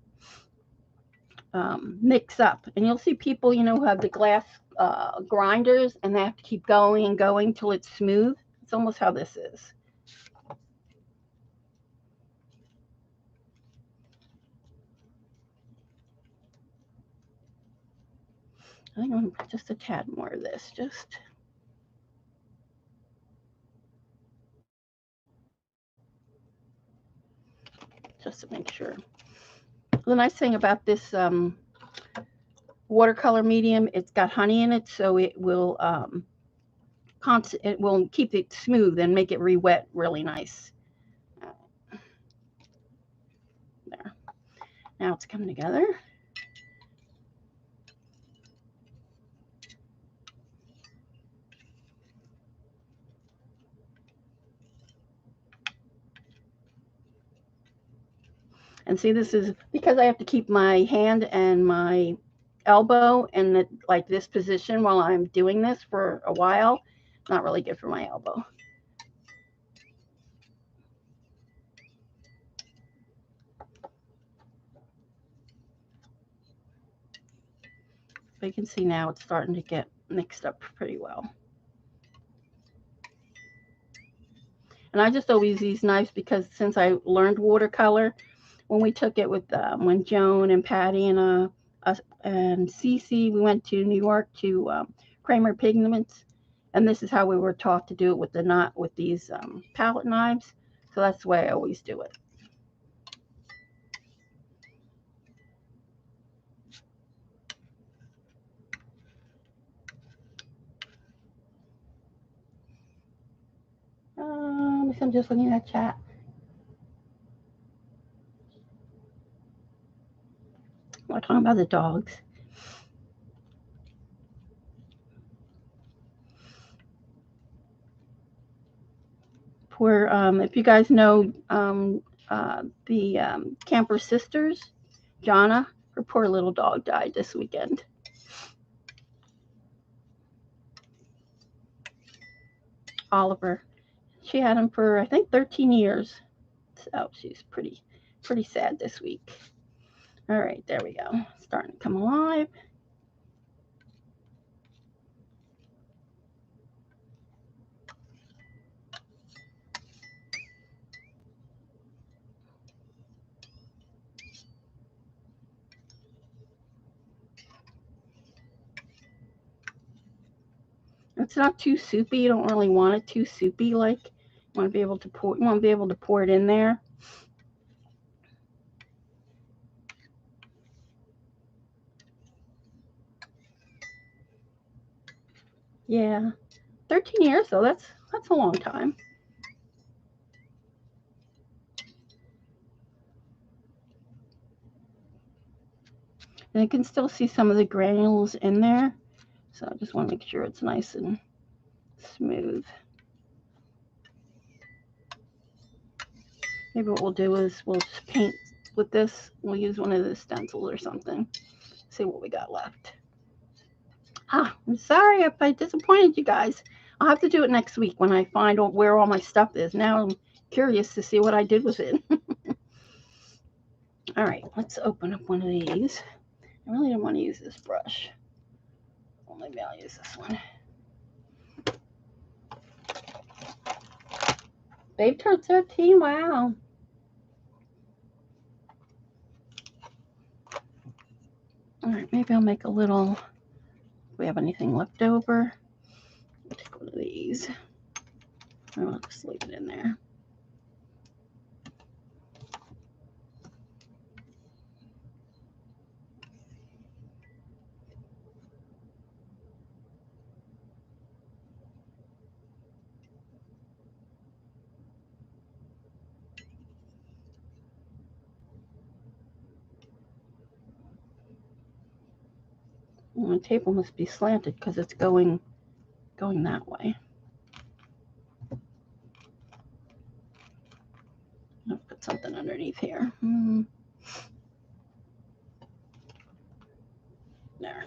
Speaker 1: mix up. And you'll see people, who have the glass grinders, and they have to keep going and going till it's smooth. It's almost how this is. I think I'm going to put just a tad more of this, just to make sure. The nice thing about this watercolor medium, it's got honey in it, so it will it will keep it smooth and make it re-wet really nice. There. Now it's coming together. And see, this is because I have to keep my hand and my elbow in like this position while I'm doing this for a while. Not really good for my elbow. But you can see now it's starting to get mixed up pretty well. And I just always use knives because since I learned watercolor, when we took it with when Joan and Patty and us and Cece, we went to New York to Kramer Pigments, and this is how we were taught to do it with these palette knives. So that's the way I always do it. I'm just looking at chat. We're talking about the dogs. Poor, if you guys know the Camper Sisters, Jonna, her poor little dog died this weekend. Oliver. She had him for, I think, 13 years. So she's pretty sad this week. All right, there we go. Starting to come alive. It's not too soupy. You don't really want it too soupy. Like, you want to be able to pour. You want to be able to pour it in there. Yeah, 13 years though. That's a long time. And I can still see some of the granules in there. So I just want to make sure it's nice and smooth. Maybe what we'll do is we'll just paint with this. We'll use one of the stencils or something. See what we got left. I'm sorry if I disappointed you guys. I'll have to do it next week when I find where all my stuff is. Now I'm curious to see what I did with it. All right, let's open up one of these. I really don't want to use this brush. Well, maybe I'll use this one. Babe turned 13. Wow. All right, maybe I'll make a little. If we have anything left over, I'll take one of these. I'll just leave it in there. Well, my table must be slanted because it's going that way. I'll put something underneath here. There.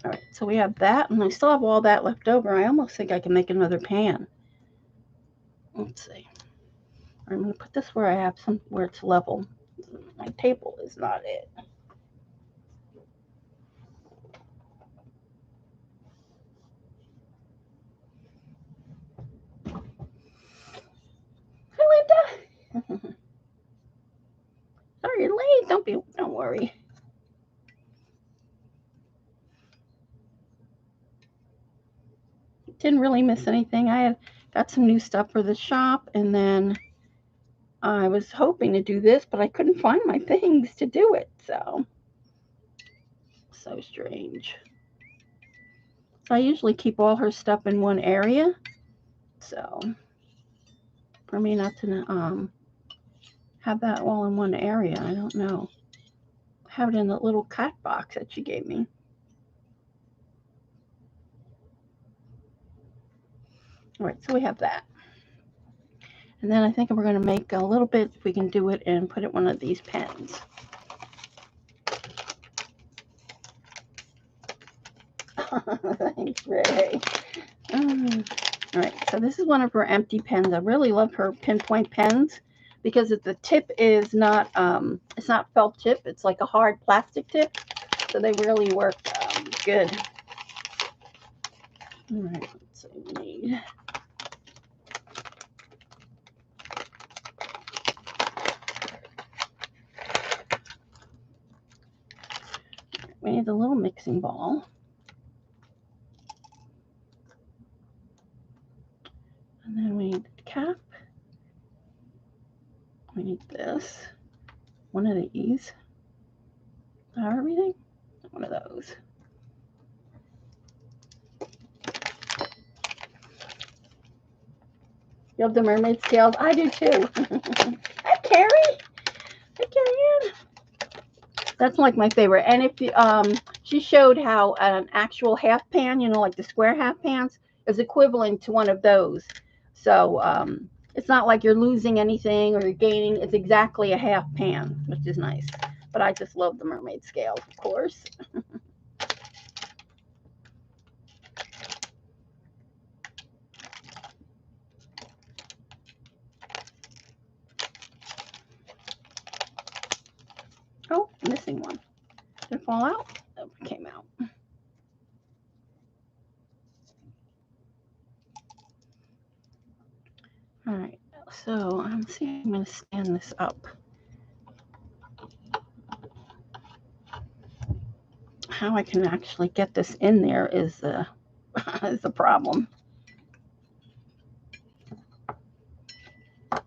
Speaker 1: All right, so we have that, and I still have all that left over. I almost think I can make another pan. Let's see. I'm going to put this where I have where it's level. My table is not it. Hi, Linda. Sorry you're late. Don't worry. Didn't really miss anything. I had got some new stuff for the shop, and then I was hoping to do this, but I couldn't find my things to do it. So strange. So I usually keep all her stuff in one area. So for me not to have that all in one area, I don't know. Have it in the little cat box that she gave me. All right, so we have that. And then I think we're going to make a little bit, if we can do it, and put it in one of these pens. Thanks, Ray. All right, so this is one of her empty pens. I really love her pinpoint pens because the tip is not, it's not felt tip. It's like a hard plastic tip. So they really work good. All right, let's see what we need. We need a little mixing bowl. And then we need the cap. We need this. One of these. Everything? One of those. You love the mermaid scales? I do too. Hi, Carrie. Hi, Carrie Ann. That's like my favorite. And if you, she showed how an actual half pan, like the square half pans, is equivalent to one of those. So it's not like you're losing anything or you're gaining. It's exactly a half pan, which is nice. But I just love the mermaid scales, of course. Oh, missing one. Did it fall out? Oh, it came out. All right, so I'm going to stand this up. how I can actually get this in there is the is the problem. I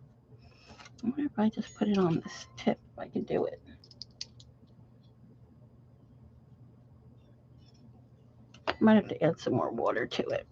Speaker 1: wonder if I just put it on this tip, if I can do it. Might have to add some more water to it.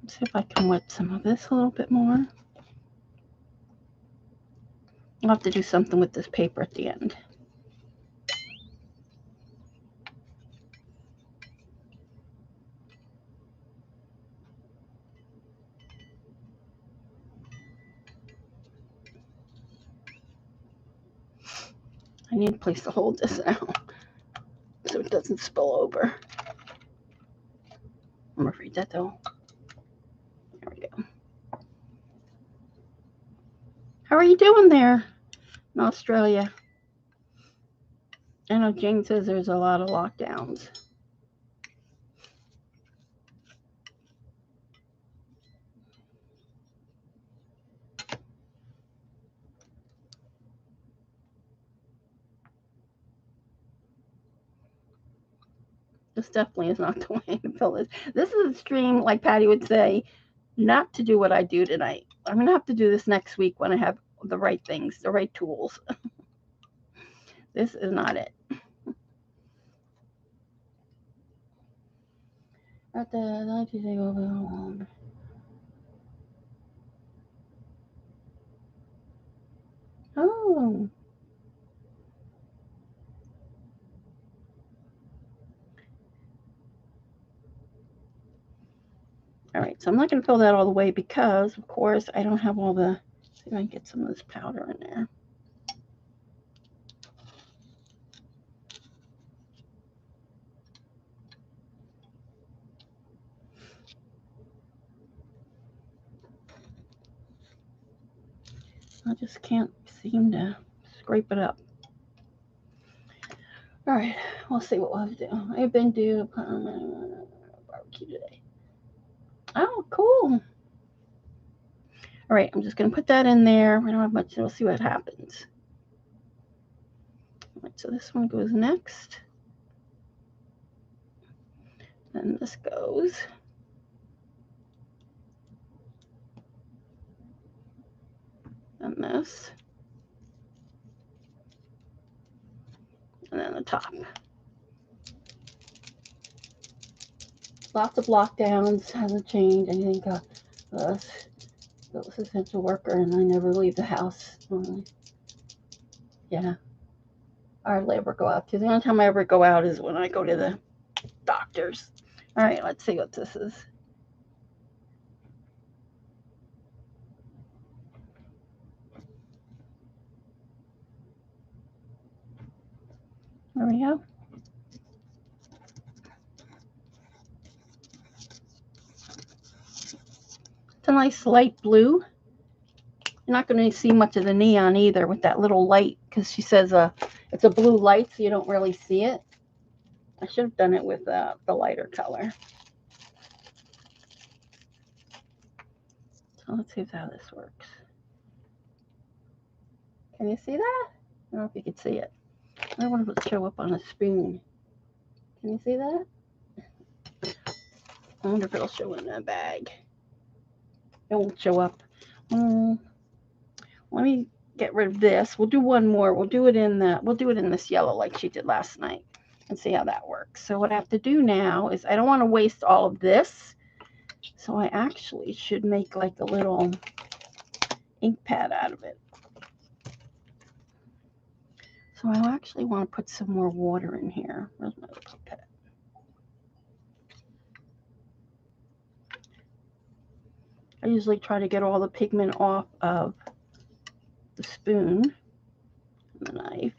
Speaker 1: See if I can wet some of this a little bit more. I'll have to do something with this paper at the end. I need a place to hold this now so it doesn't spill over. I'm gonna read that though. There we go. How are you doing there in Australia? I know Jane says there's a lot of lockdowns. This definitely is not the way to fill this. This is a stream, like Patty would say, not to do what I do tonight. I'm going to have to do this next week when I have the right things, the right tools. This is not it. Oh. All right, so I'm not going to fill that all the way because, of course, I don't have all the, see if I can get some of this powder in there. I just can't seem to scrape it up. All right, we'll see what we'll have to do. I've been due barbecue today. Oh, cool. All right, I'm just going to put that in there. We don't have much. We'll see what happens. All right, so this one goes next. Then this goes. And this. And then the top. Lots of lockdowns. Hasn't changed anything. This was essential worker, and I never leave the house. Yeah. I hardly ever go out. The only time I ever go out is when I go to the doctors. All right, let's see what this is. There we go. It's a nice light blue. You're not going to see much of the neon either with that little light because she says it's a blue light, so you don't really see it. I should have done it with the lighter color. So let's see how this works. Can you see that? I don't know if you can see it. I wonder if it'll show up on a spoon. Can you see that? I wonder if it'll show in that bag. It won't show up. Let me get rid of this. We'll do one more. We'll do it in this yellow like she did last night and see how that works. So what I have to do now is I don't want to waste all of this. So I actually should make like a little ink pad out of it. So I actually want to put some more water in here. Where's my little pipette? I usually try to get all the pigment off of the spoon and the knife.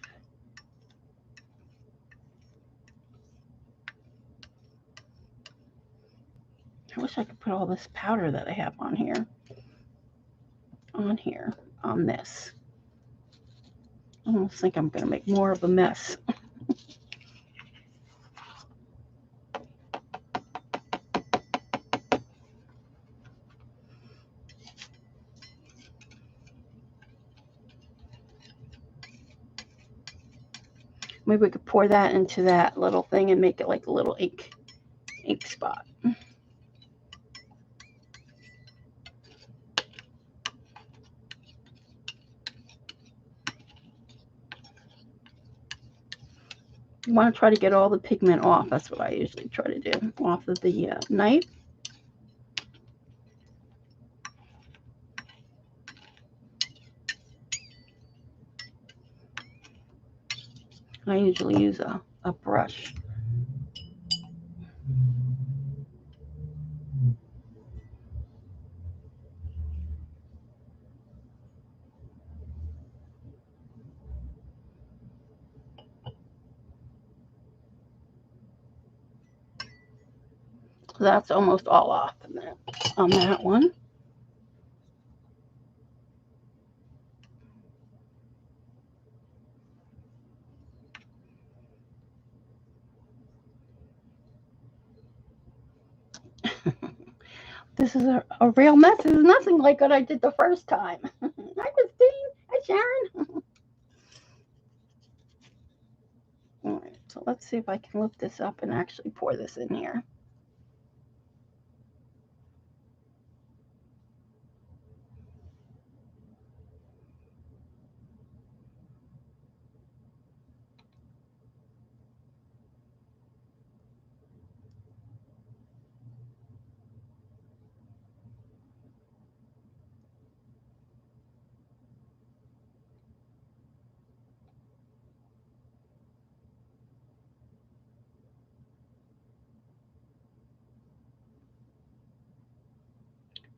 Speaker 1: I wish I could put all this powder that I have on here. on this. I almost think I'm going to make more of a mess. Maybe we could pour that into that little thing and make it like a little ink spot. You want to try to get all the pigment off. That's what I usually try to do, off of the knife. I usually use a brush. So that's almost all off on that one. This is a real mess. This is nothing like what I did the first time. Hi, Christine. Hi, Sharon. All right, so let's see if I can lift this up and actually pour this in here.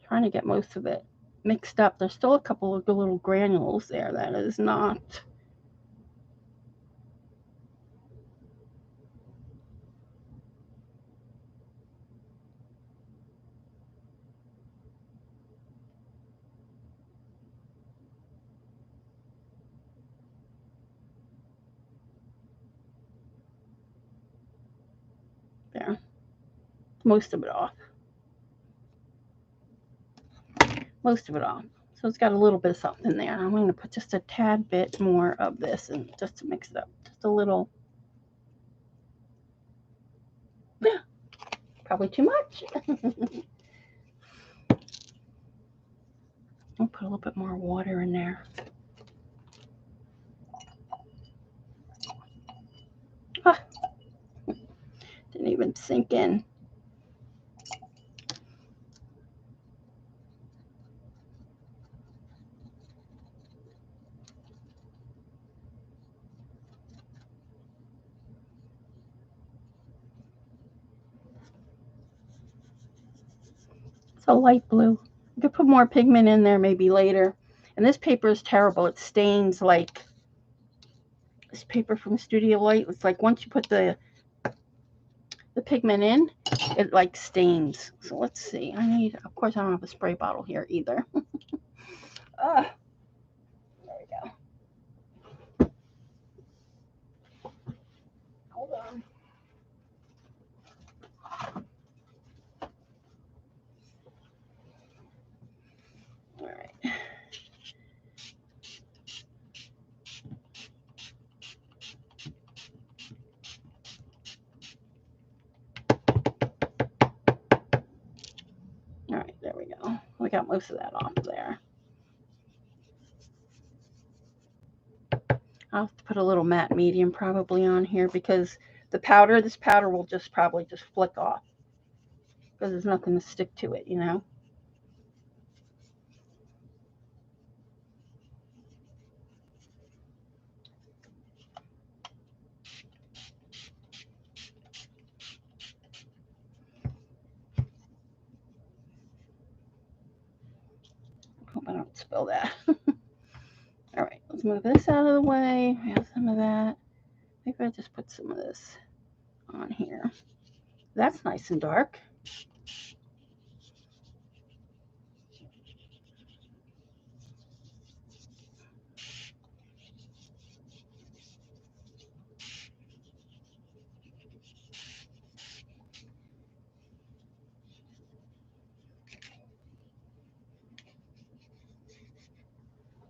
Speaker 1: Trying to get most of it mixed up. There's still a couple of little granules there that is not. There. Most of it off. Most of it off. So it's got a little bit of something there. I'm going to put just a tad bit more of this and just to mix it up. Just a little. Yeah, probably too much. I'll put a little bit more water in there. Ah, didn't even sink in. It's a light blue. You could put more pigment in there maybe later. And this paper is terrible. It stains like this paper from Studio Light. It's like once you put the pigment in, it like stains. So let's see. Of course, I don't have a spray bottle here either. There we go. Hold on. All right. All right, there we go. We got most of that off there. I'll have to put a little matte medium probably on here because this powder will probably just flick off because there's nothing to stick to it, you know. Hope I don't spill that. All right, let's move this out of the way. We have some of that. Maybe I just put some of this on here. That's nice and dark.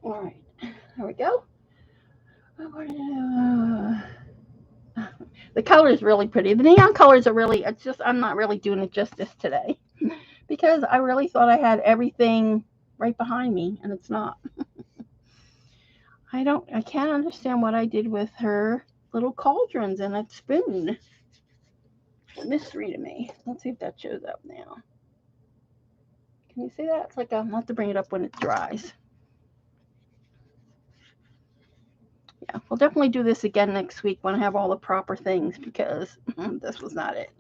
Speaker 1: All right, there we go. The color is really pretty. The neon colors are really, it's just, I'm not really doing it justice today because I really thought I had everything right behind me and it's not. I can't understand what I did with her little cauldrons and that spoon. It's a mystery to me. Let's see if that shows up now. Can you see that? It's like I'll have to bring it up when it dries. Yeah, we'll definitely do this again next week when I have all the proper things because this was not it.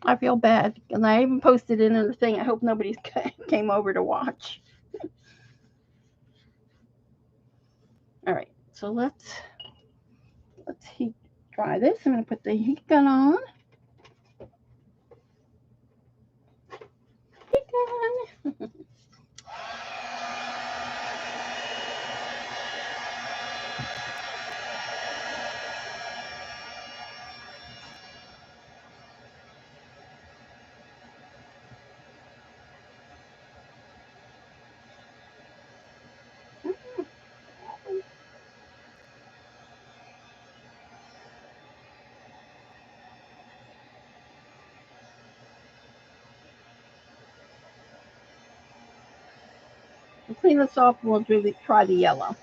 Speaker 1: I feel bad. And I even posted it in a thing. I hope nobody came over to watch. All right, so let's heat dry this. I'm going to put the heat gun on. Heat gun. We'll clean this off and we'll try the yellow.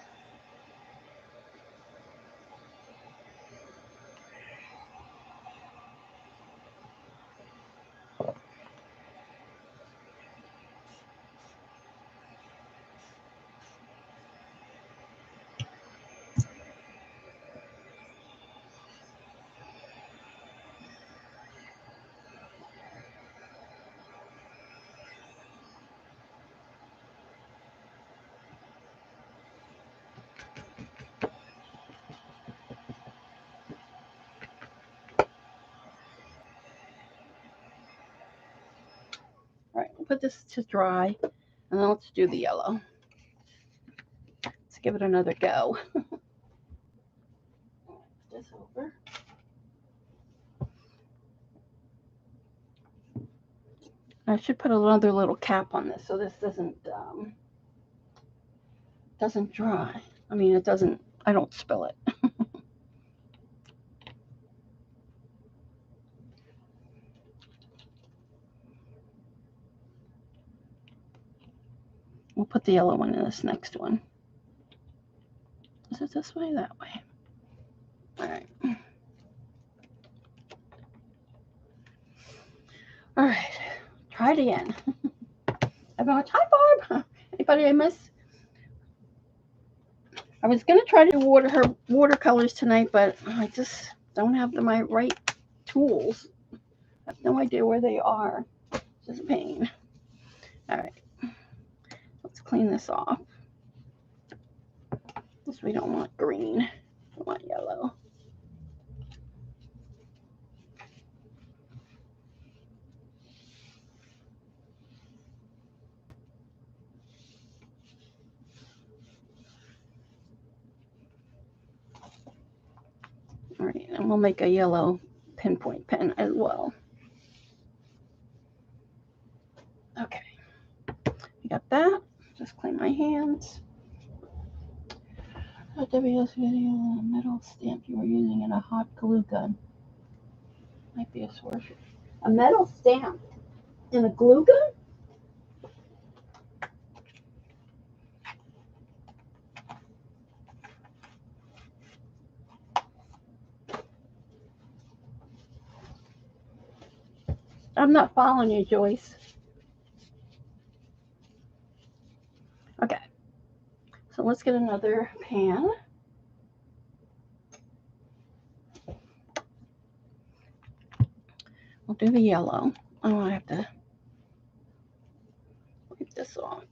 Speaker 1: All right, we'll put this to dry and then let's do the yellow. Let's give it another go. This over. I should put another little cap on this so this doesn't dry. I mean, it doesn't. I don't spill it. We'll put the yellow one in this next one. Is it this way? That way. All right. All right. Try it again. Everyone, hi Barb. Anybody I miss? I was gonna try to do her watercolors tonight, but I just don't have my right tools. I have no idea where they are. It's just a pain. All right. Let's clean this off. This we don't want green. We want yellow. All right, and we'll make a yellow pinpoint pen as well. Okay, you got that. Just clean my hands. A WS video, a metal stamp you were using in a hot glue gun. Might be a source. A metal stamp in a glue gun? I'm not following you, Joyce. Okay, so let's get another pan. We'll do the yellow. Oh, I have to wipe this off.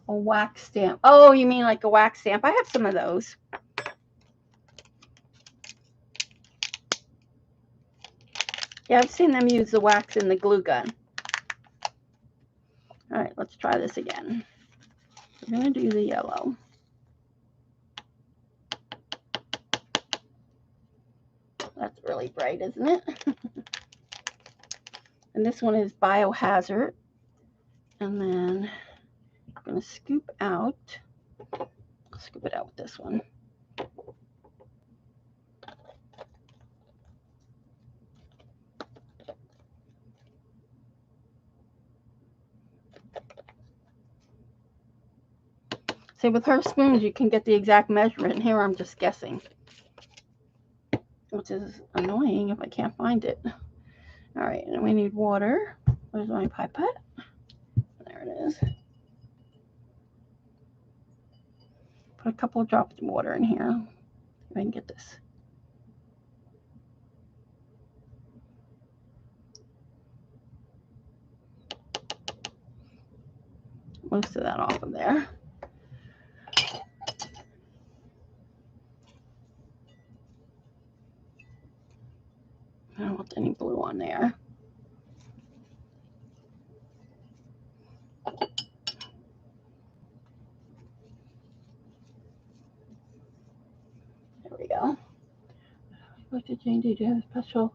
Speaker 1: A wax stamp. Oh, you mean like a wax stamp? I have some of those. Yeah, I've seen them use the wax in the glue gun. All right, let's try this again. We're going to do the yellow. That's really bright, isn't it? And this one is Biohazard. And then I'm going to scoop it out with this one. See, with her spoons, you can get the exact measurement. Here, I'm just guessing, which is annoying if I can't find it. All right, and we need water. Where's my pipette? There it is. Put a couple of drops of water in here. If I can get this. Most of that off of there. I don't want any blue on there. There we go. What did Jane do? Do you have a special?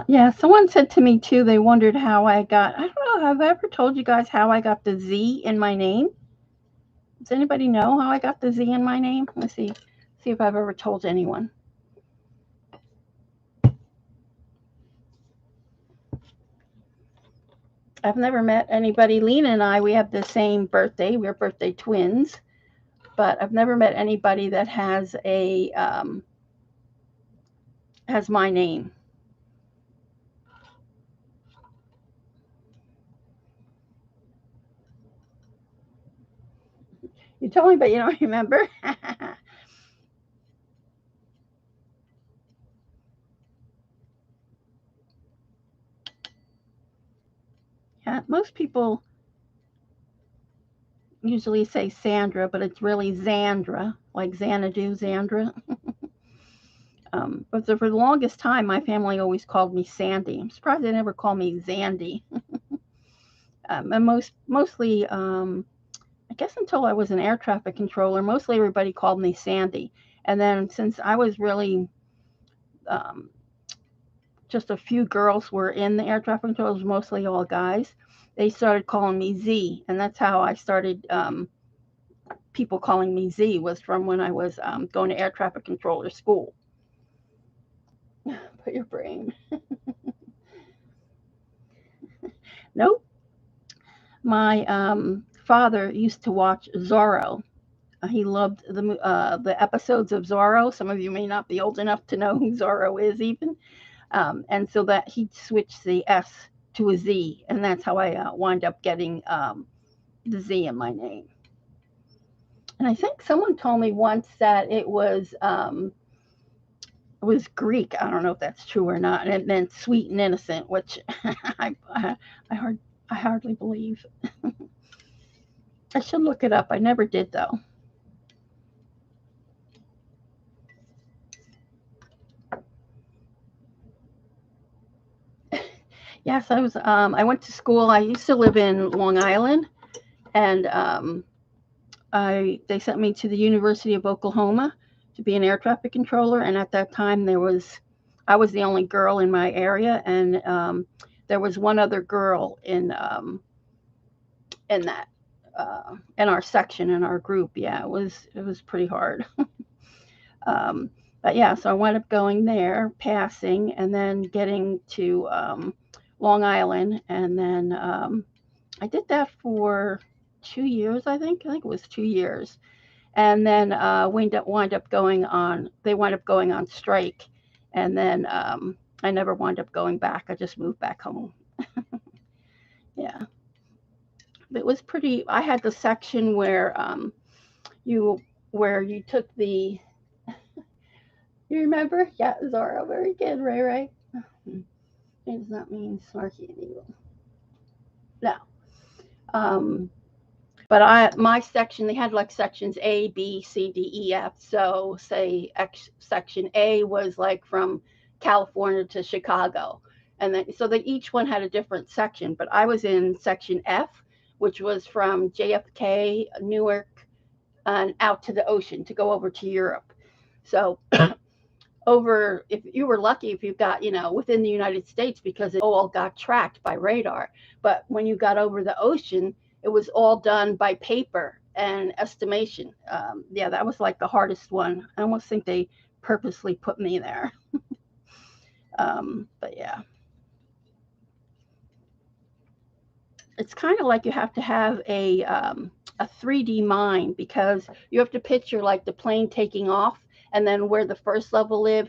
Speaker 1: Yeah, someone said to me too, they wondered how I got, I don't know, have I ever told you guys how I got the Z in my name? Does anybody know how I got the Z in my name? Let's see if I've ever told anyone. I've never met anybody. Lena and I, we have the same birthday. We're birthday twins, but I've never met anybody that has a has my name. You told me, but you don't remember. Yeah, most people usually say Sandra, but it's really Xandra, like Xanadu, Xandra. But for the longest time, my family always called me Sandy. I'm surprised they never called me Zandy. And mostly, I guess until I was an air traffic controller, mostly everybody called me Sandy. And then since I was really just a few girls were in the air traffic controllers, mostly all guys, they started calling me Z. And that's how I started people calling me Z, was from when I was going to air traffic controller school. Put your brain. Nope. My father used to watch Zorro. He loved the episodes of Zorro. Some of you may not be old enough to know who Zorro is even. And so that he switched the S to a Z, and that's how I wind up getting the Z in my name. And I think someone told me once that it was Greek. I don't know if that's true or not, and it meant sweet and innocent, which I hardly believe. I should look it up. I never did though. Yes, I was. I went to school. I used to live in Long Island, and they sent me to the University of Oklahoma to be an air traffic controller. And at that time, I was the only girl in my area, and there was one other girl in that in our section, in our group. Yeah, it was pretty hard. But yeah, so I wound up going there, passing, and then getting to Long Island, and then I did that for 2 years, I think. I think it was 2 years, and then wind up going on. They wind up going on strike, and then I never wound up going back. I just moved back home. Yeah, it was pretty. I had the section where you took the. You remember? Yeah, Zorro, very good, Ray. It does not mean snarky and evil. No. But my section, they had like sections A, B, C, D, E, F. So say section A was like from California to Chicago, And then so they each one had a different section, but I was in section F, which was from JFK, Newark, and out to the ocean to go over to Europe. So over, if you were lucky, if you got, within the United States, because it all got tracked by radar. But when you got over the ocean, it was all done by paper and estimation. Yeah, that was like the hardest one. I almost think they purposely put me there. But yeah, it's kind of like you have to have a 3D mind, because you have to picture like the plane taking off, and then where the first level live.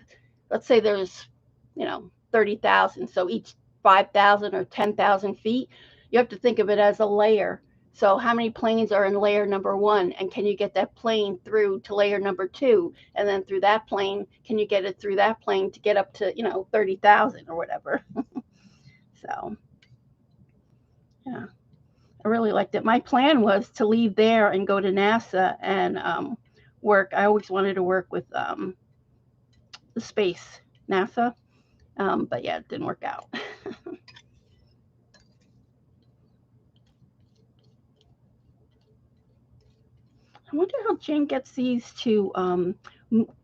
Speaker 1: Let's say there's 30,000, so each 5,000 or 10,000 feet, you have to think of it as a layer. So how many planes are in layer number one, and can you get that plane through to layer number two, and then through that plane, can you get it through that plane to get up to 30,000 or whatever. So yeah, I really liked it. My plan was to leave there and go to NASA and work. I always wanted to work with the space, NASA, but yeah, it didn't work out. I wonder how Jane gets these to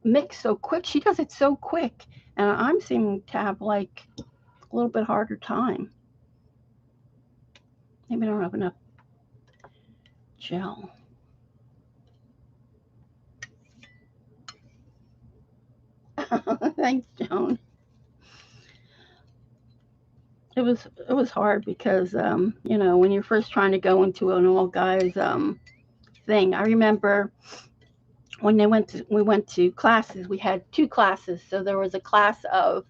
Speaker 1: mix so quick. She does it so quick, and I'm seeming to have like a little bit harder time. Maybe I don't have enough gel. Thanks, Joan. It was hard because when you're first trying to go into an all guys thing. I remember when we went to classes. We had two classes, so there was a class of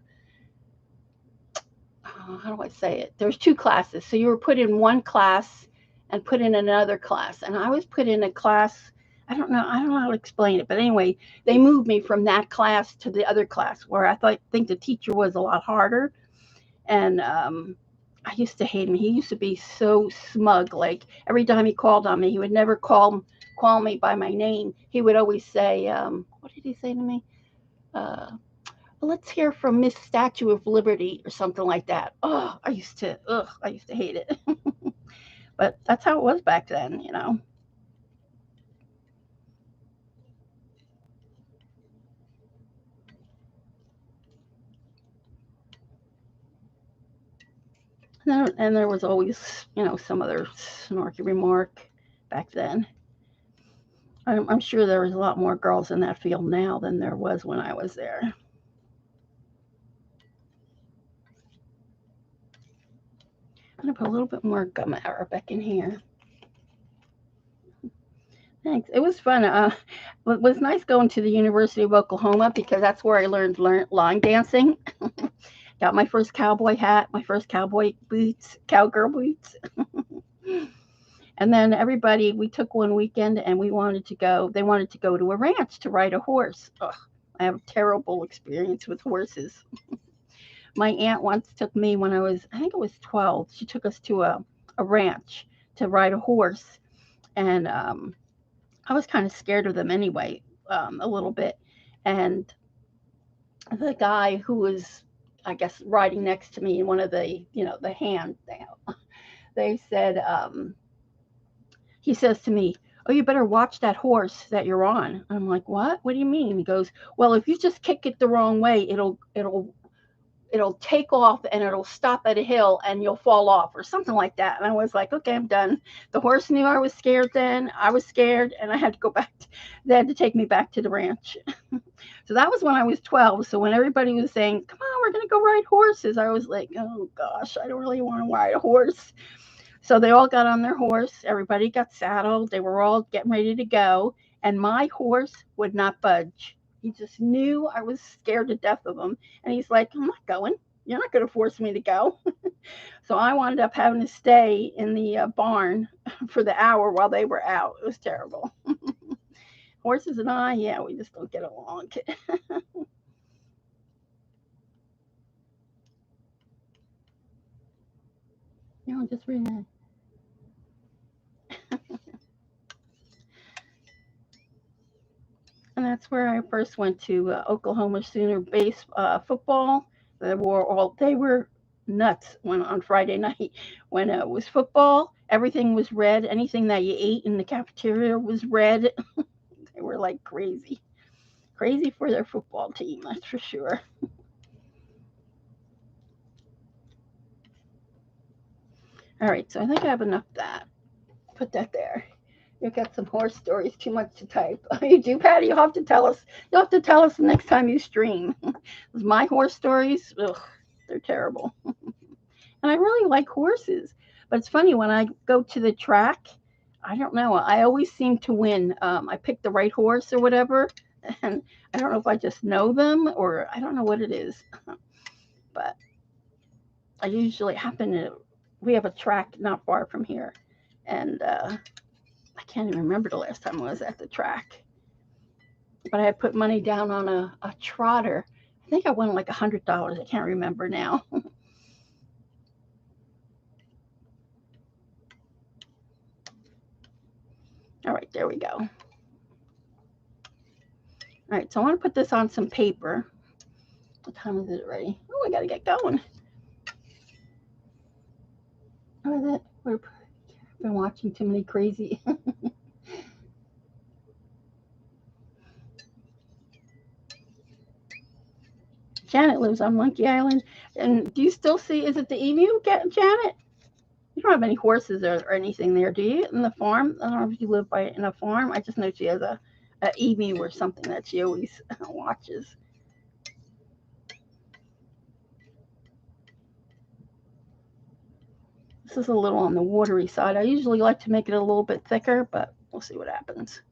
Speaker 1: how do I say it? There's two classes, so you were put in one class and put in another class, and I was put in a class. I don't know how to explain it, but anyway, they moved me from that class to the other class where think the teacher was a lot harder. And I used to hate him. He used to be so smug. Like every time he called on me, he would never call me by my name. He would always say, "What did he say to me? Let's hear from Miss Statue of Liberty," or something like that. I used to hate it. But that's how it was back then. And there was always, some other snarky remark back then. I'm sure there was a lot more girls in that field now than there was when I was there. I'm going to put a little bit more gum arabic in here. Thanks. It was fun. It was nice going to the University of Oklahoma because that's where I learned line dancing. Got my first cowboy hat, my first cowboy boots, cowgirl boots. And then we took one weekend and they wanted to go to a ranch to ride a horse. Ugh, I have a terrible experience with horses. My aunt once took me when I think it was 12. She took us to a ranch to ride a horse. And I was kind of scared of them anyway, a little bit. And the guy who was, I guess, riding next to me in one of the, the hand, they said, he says to me, "Oh, you better watch that horse that you're on." I'm like, "What? What do you mean?" He goes, "Well, if you just kick it the wrong way, it'll take off and it'll stop at a hill and you'll fall off," or something like that. And I was like, "Okay, I'm done." The horse knew I was scared then. I was scared, and I had to go back. They had to take me back to the ranch. So that was when I was 12. So when everybody was saying, "Come on, we're going to go ride horses," I was like, "Oh gosh, I don't really want to ride a horse." So they all got on their horse. Everybody got saddled. They were all getting ready to go. And my horse would not budge. He just knew I was scared to death of him. And he's like, "I'm not going. You're not going to force me to go." So I wound up having to stay in the barn for the hour while they were out. It was terrible. Horses and I, yeah, we just don't get along. Just read that. And that's where I first went to Oklahoma Sooner base football. They were nuts when on Friday night when it was football. Everything was red. Anything that you ate in the cafeteria was red. They were like crazy. Crazy for their football team, that's for sure. All right, so I think I have enough of that. Put that there. You've got some horse stories, too much to type. You do, Patty? You'll have to tell us. You'll have to tell us the next time you stream. My horse stories, ugh, they're terrible. And I really like horses. But it's funny, when I go to the track, I don't know. I always seem to win. I pick the right horse or whatever. And I don't know if I just know them or I don't know what it is. But I usually happen to, we have a track not far from here. And I can't even remember the last time I was at the track. But I had put money down on a trotter. I think I won like $100. I can't remember now. All right, there we go. All right, so I want to put this on some paper. What time is it already? Oh, I got to get going. What is it? We've been watching too many crazy. Janet lives on Monkey Island. And do you still see, is it the emu, Janet? You don't have any horses or anything there, do you, in the farm? I don't know if you live in a farm. I just know she has a emu or something that she always watches. This is a little on the watery side. I usually like to make it a little bit thicker, but we'll see what happens.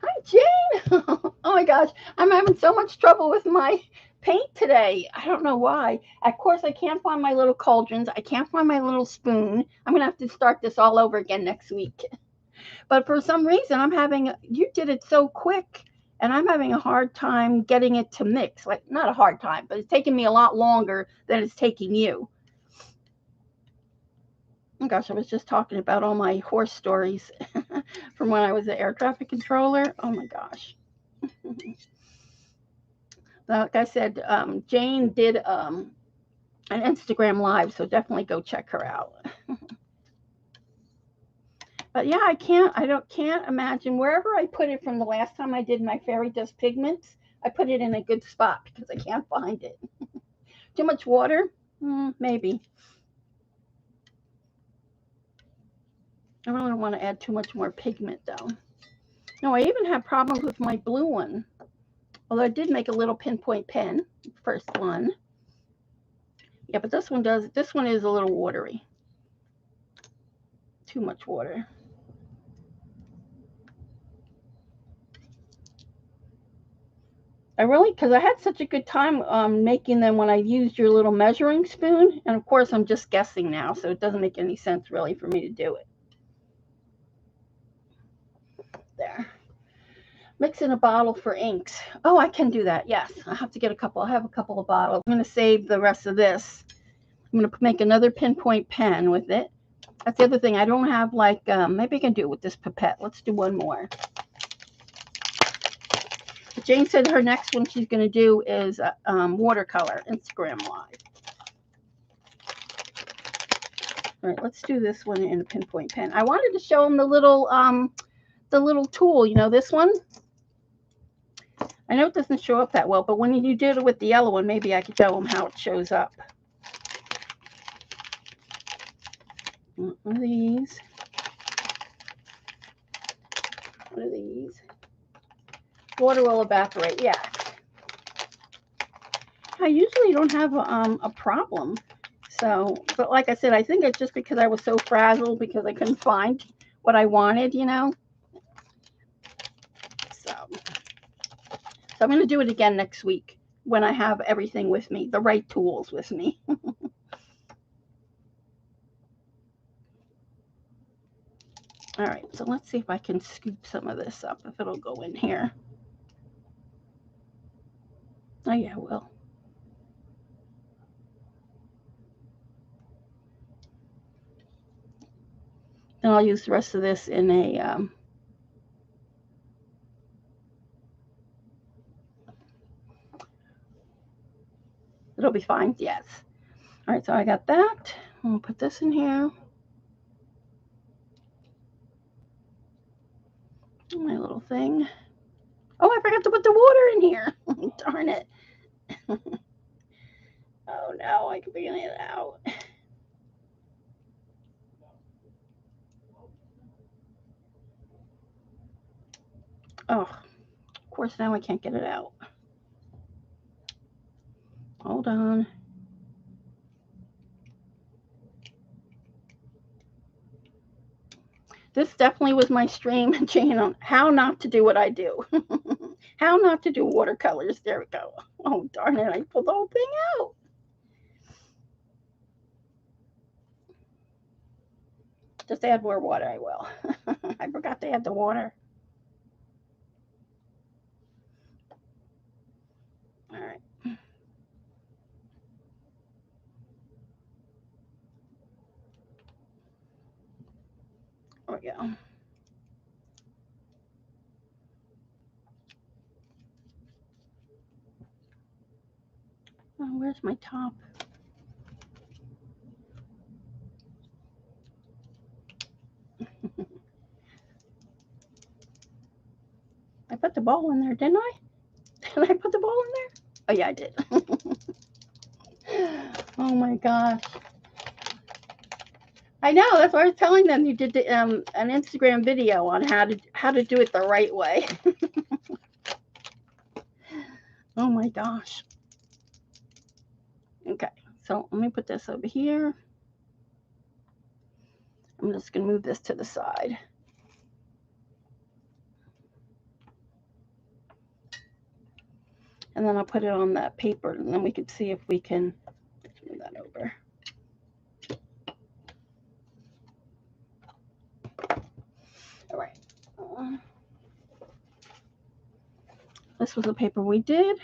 Speaker 1: Hi, Jane. Oh my gosh, I'm having so much trouble with my paint today. I don't know why. Of course, I can't find my little cauldrons. I can't find my little spoon. I'm going to have to start this all over again next week. But for some reason, you did it so quick, and I'm having a hard time getting it to mix. Like, not a hard time, but it's taking me a lot longer than it's taking you. Oh gosh, I was just talking about all my horse stories from when I was the air traffic controller. Oh my gosh. Like I said, Jane did an Instagram live, so definitely go check her out. But yeah, I can't imagine wherever I put it from the last time I did my fairy dust pigments. I put it in a good spot because I can't find it. Too much water? Maybe. I really don't want to add too much more pigment though. No, I even have problems with my blue one. Although I did make a little pinpoint pen, first one. Yeah, but this one is a little watery. Too much water. Because I had such a good time making them when I used your little measuring spoon. And of course, I'm just guessing now, so it doesn't make any sense really for me to do it. There. Mix in a bottle for inks. Oh, I can do that. Yes, I have to get a couple. I have a couple of bottles. I'm going to save the rest of this. I'm going to make another pinpoint pen with it. That's the other thing. I don't have like, maybe I can do it with this pipette. Let's do one more. Jane said her next one she's going to do is watercolor, Instagram Live. All right, let's do this one in a pinpoint pen. I wanted to show them the little tool. You know, this one. I know it doesn't show up that well, but when you did it with the yellow one, maybe I could show them how it shows up. One of these. One of these. Water will evaporate. Yeah. I usually don't have a problem. So, but like I said, I think it's just because I was so frazzled because I couldn't find what I wanted, you know. So I'm going to do it again next week when I have everything with me, the right tools with me. All right, so let's see if I can scoop some of this up, if it'll go in here. Oh, yeah, it will. And I'll use the rest of this in a It'll be fine. Yes. All right, so I got that. I'm going to put this in here. My little thing. Oh, I forgot to put the water in here. Darn it. Oh, no, I can figure it out. Oh, of course, now I can't get it out. Hold on. This definitely was my stream, Jane, on how not to do what I do. How not to do watercolors. There we go. Oh, darn it. I pulled the whole thing out. Just add more water, I will. I forgot to add the water. All right. There we go. Oh, where's my top? I put the ball in there, didn't I? Did I put the ball in there? Oh, yeah, I did. Oh, my gosh. I know. That's why I was telling them you did an Instagram video on how to do it the right way. Oh, my gosh. Okay, so let me put this over here. I'm just going to move this to the side. And then I'll put it on that paper, and then we can see if we can move that over. All right. This was the paper we did.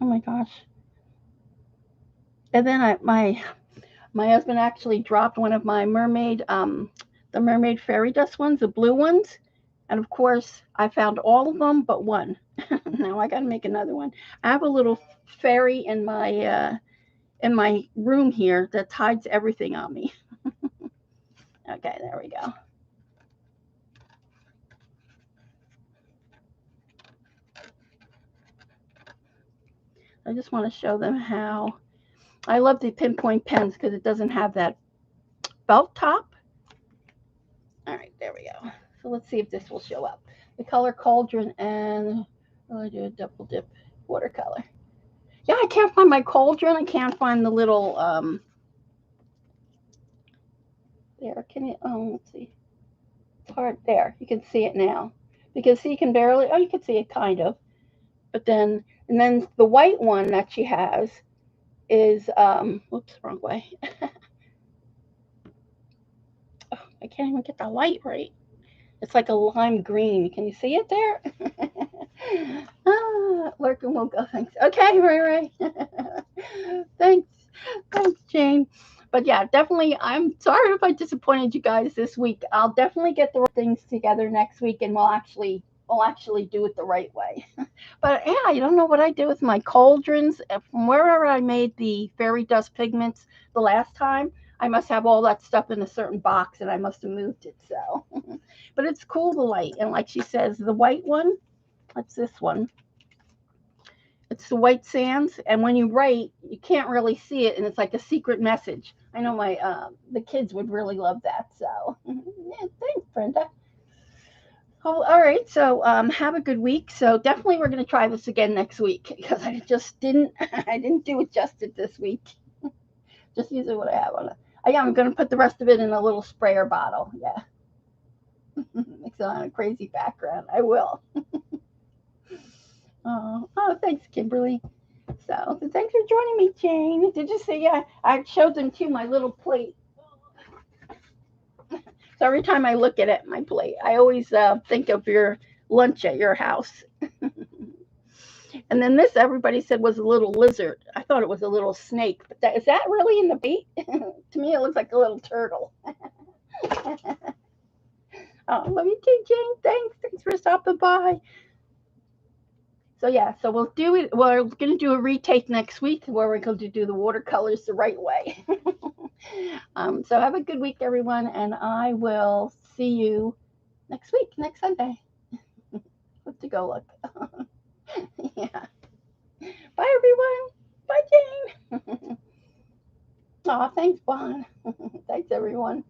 Speaker 1: Oh my gosh. And then my husband actually dropped one of my mermaid, the mermaid fairy dust ones, the blue ones. And of course, I found all of them but one. Now I got to make another one. I have a little fairy in my room here that hides everything on me. Okay, there we go. I just want to show them how I love the pinpoint pens because it doesn't have that felt top. All right, there we go. So let's see if this will show up. The color Cauldron, and I'll do a double dip watercolor. Yeah, I can't find my Cauldron. I can't find the little there. Can you? Oh, let's see. It's hard there. You can see it now because see, you can barely. Oh, you can see it kind of. But then, and then the white one that she has is whoops, wrong way. Oh, I can't even get the light right. It's like a lime green. Can you see it there? Lurking won't go. Thanks. Okay, right. Thanks, Jane. But yeah, definitely. I'm sorry if I disappointed you guys this week. I'll definitely get the things together next week, and we'll actually do it the right way. But yeah, I don't know what I did with my cauldrons. From wherever I made the fairy dust pigments the last time, I must have all that stuff in a certain box, and I must have moved it. So, but it's cool, the light, and like she says, the white one. What's this one? It's the white sands, and when you write, you can't really see it, and it's like a secret message. I know my the kids would really love that. So, yeah, thanks, Brenda. Oh, all right. So, have a good week. So, definitely, we're going to try this again next week because I just didn't. I didn't do it justice this week. Just using what I have on it. I'm going to put the rest of it in a little sprayer bottle. Yeah. Makes it on a crazy background. I will. Oh, thanks, Kimberly. So thanks for joining me, Jane. Did you see? I showed them too my little plate. So every time I look at it, my plate, I always think of your lunch at your house. And then this, everybody said was a little lizard. I thought it was a little snake, but is that really in the bait? To me, it looks like a little turtle. Oh, love you too, Jane. Thanks for stopping by. So yeah, so we'll do it. We're gonna do a retake next week where we're going to do the watercolors the right way. So have a good week, everyone, and I will see you next week, next Sunday. Let's go look. Yeah. Bye, everyone. Bye, Jane. Aw, thanks, Bon. Thanks, everyone.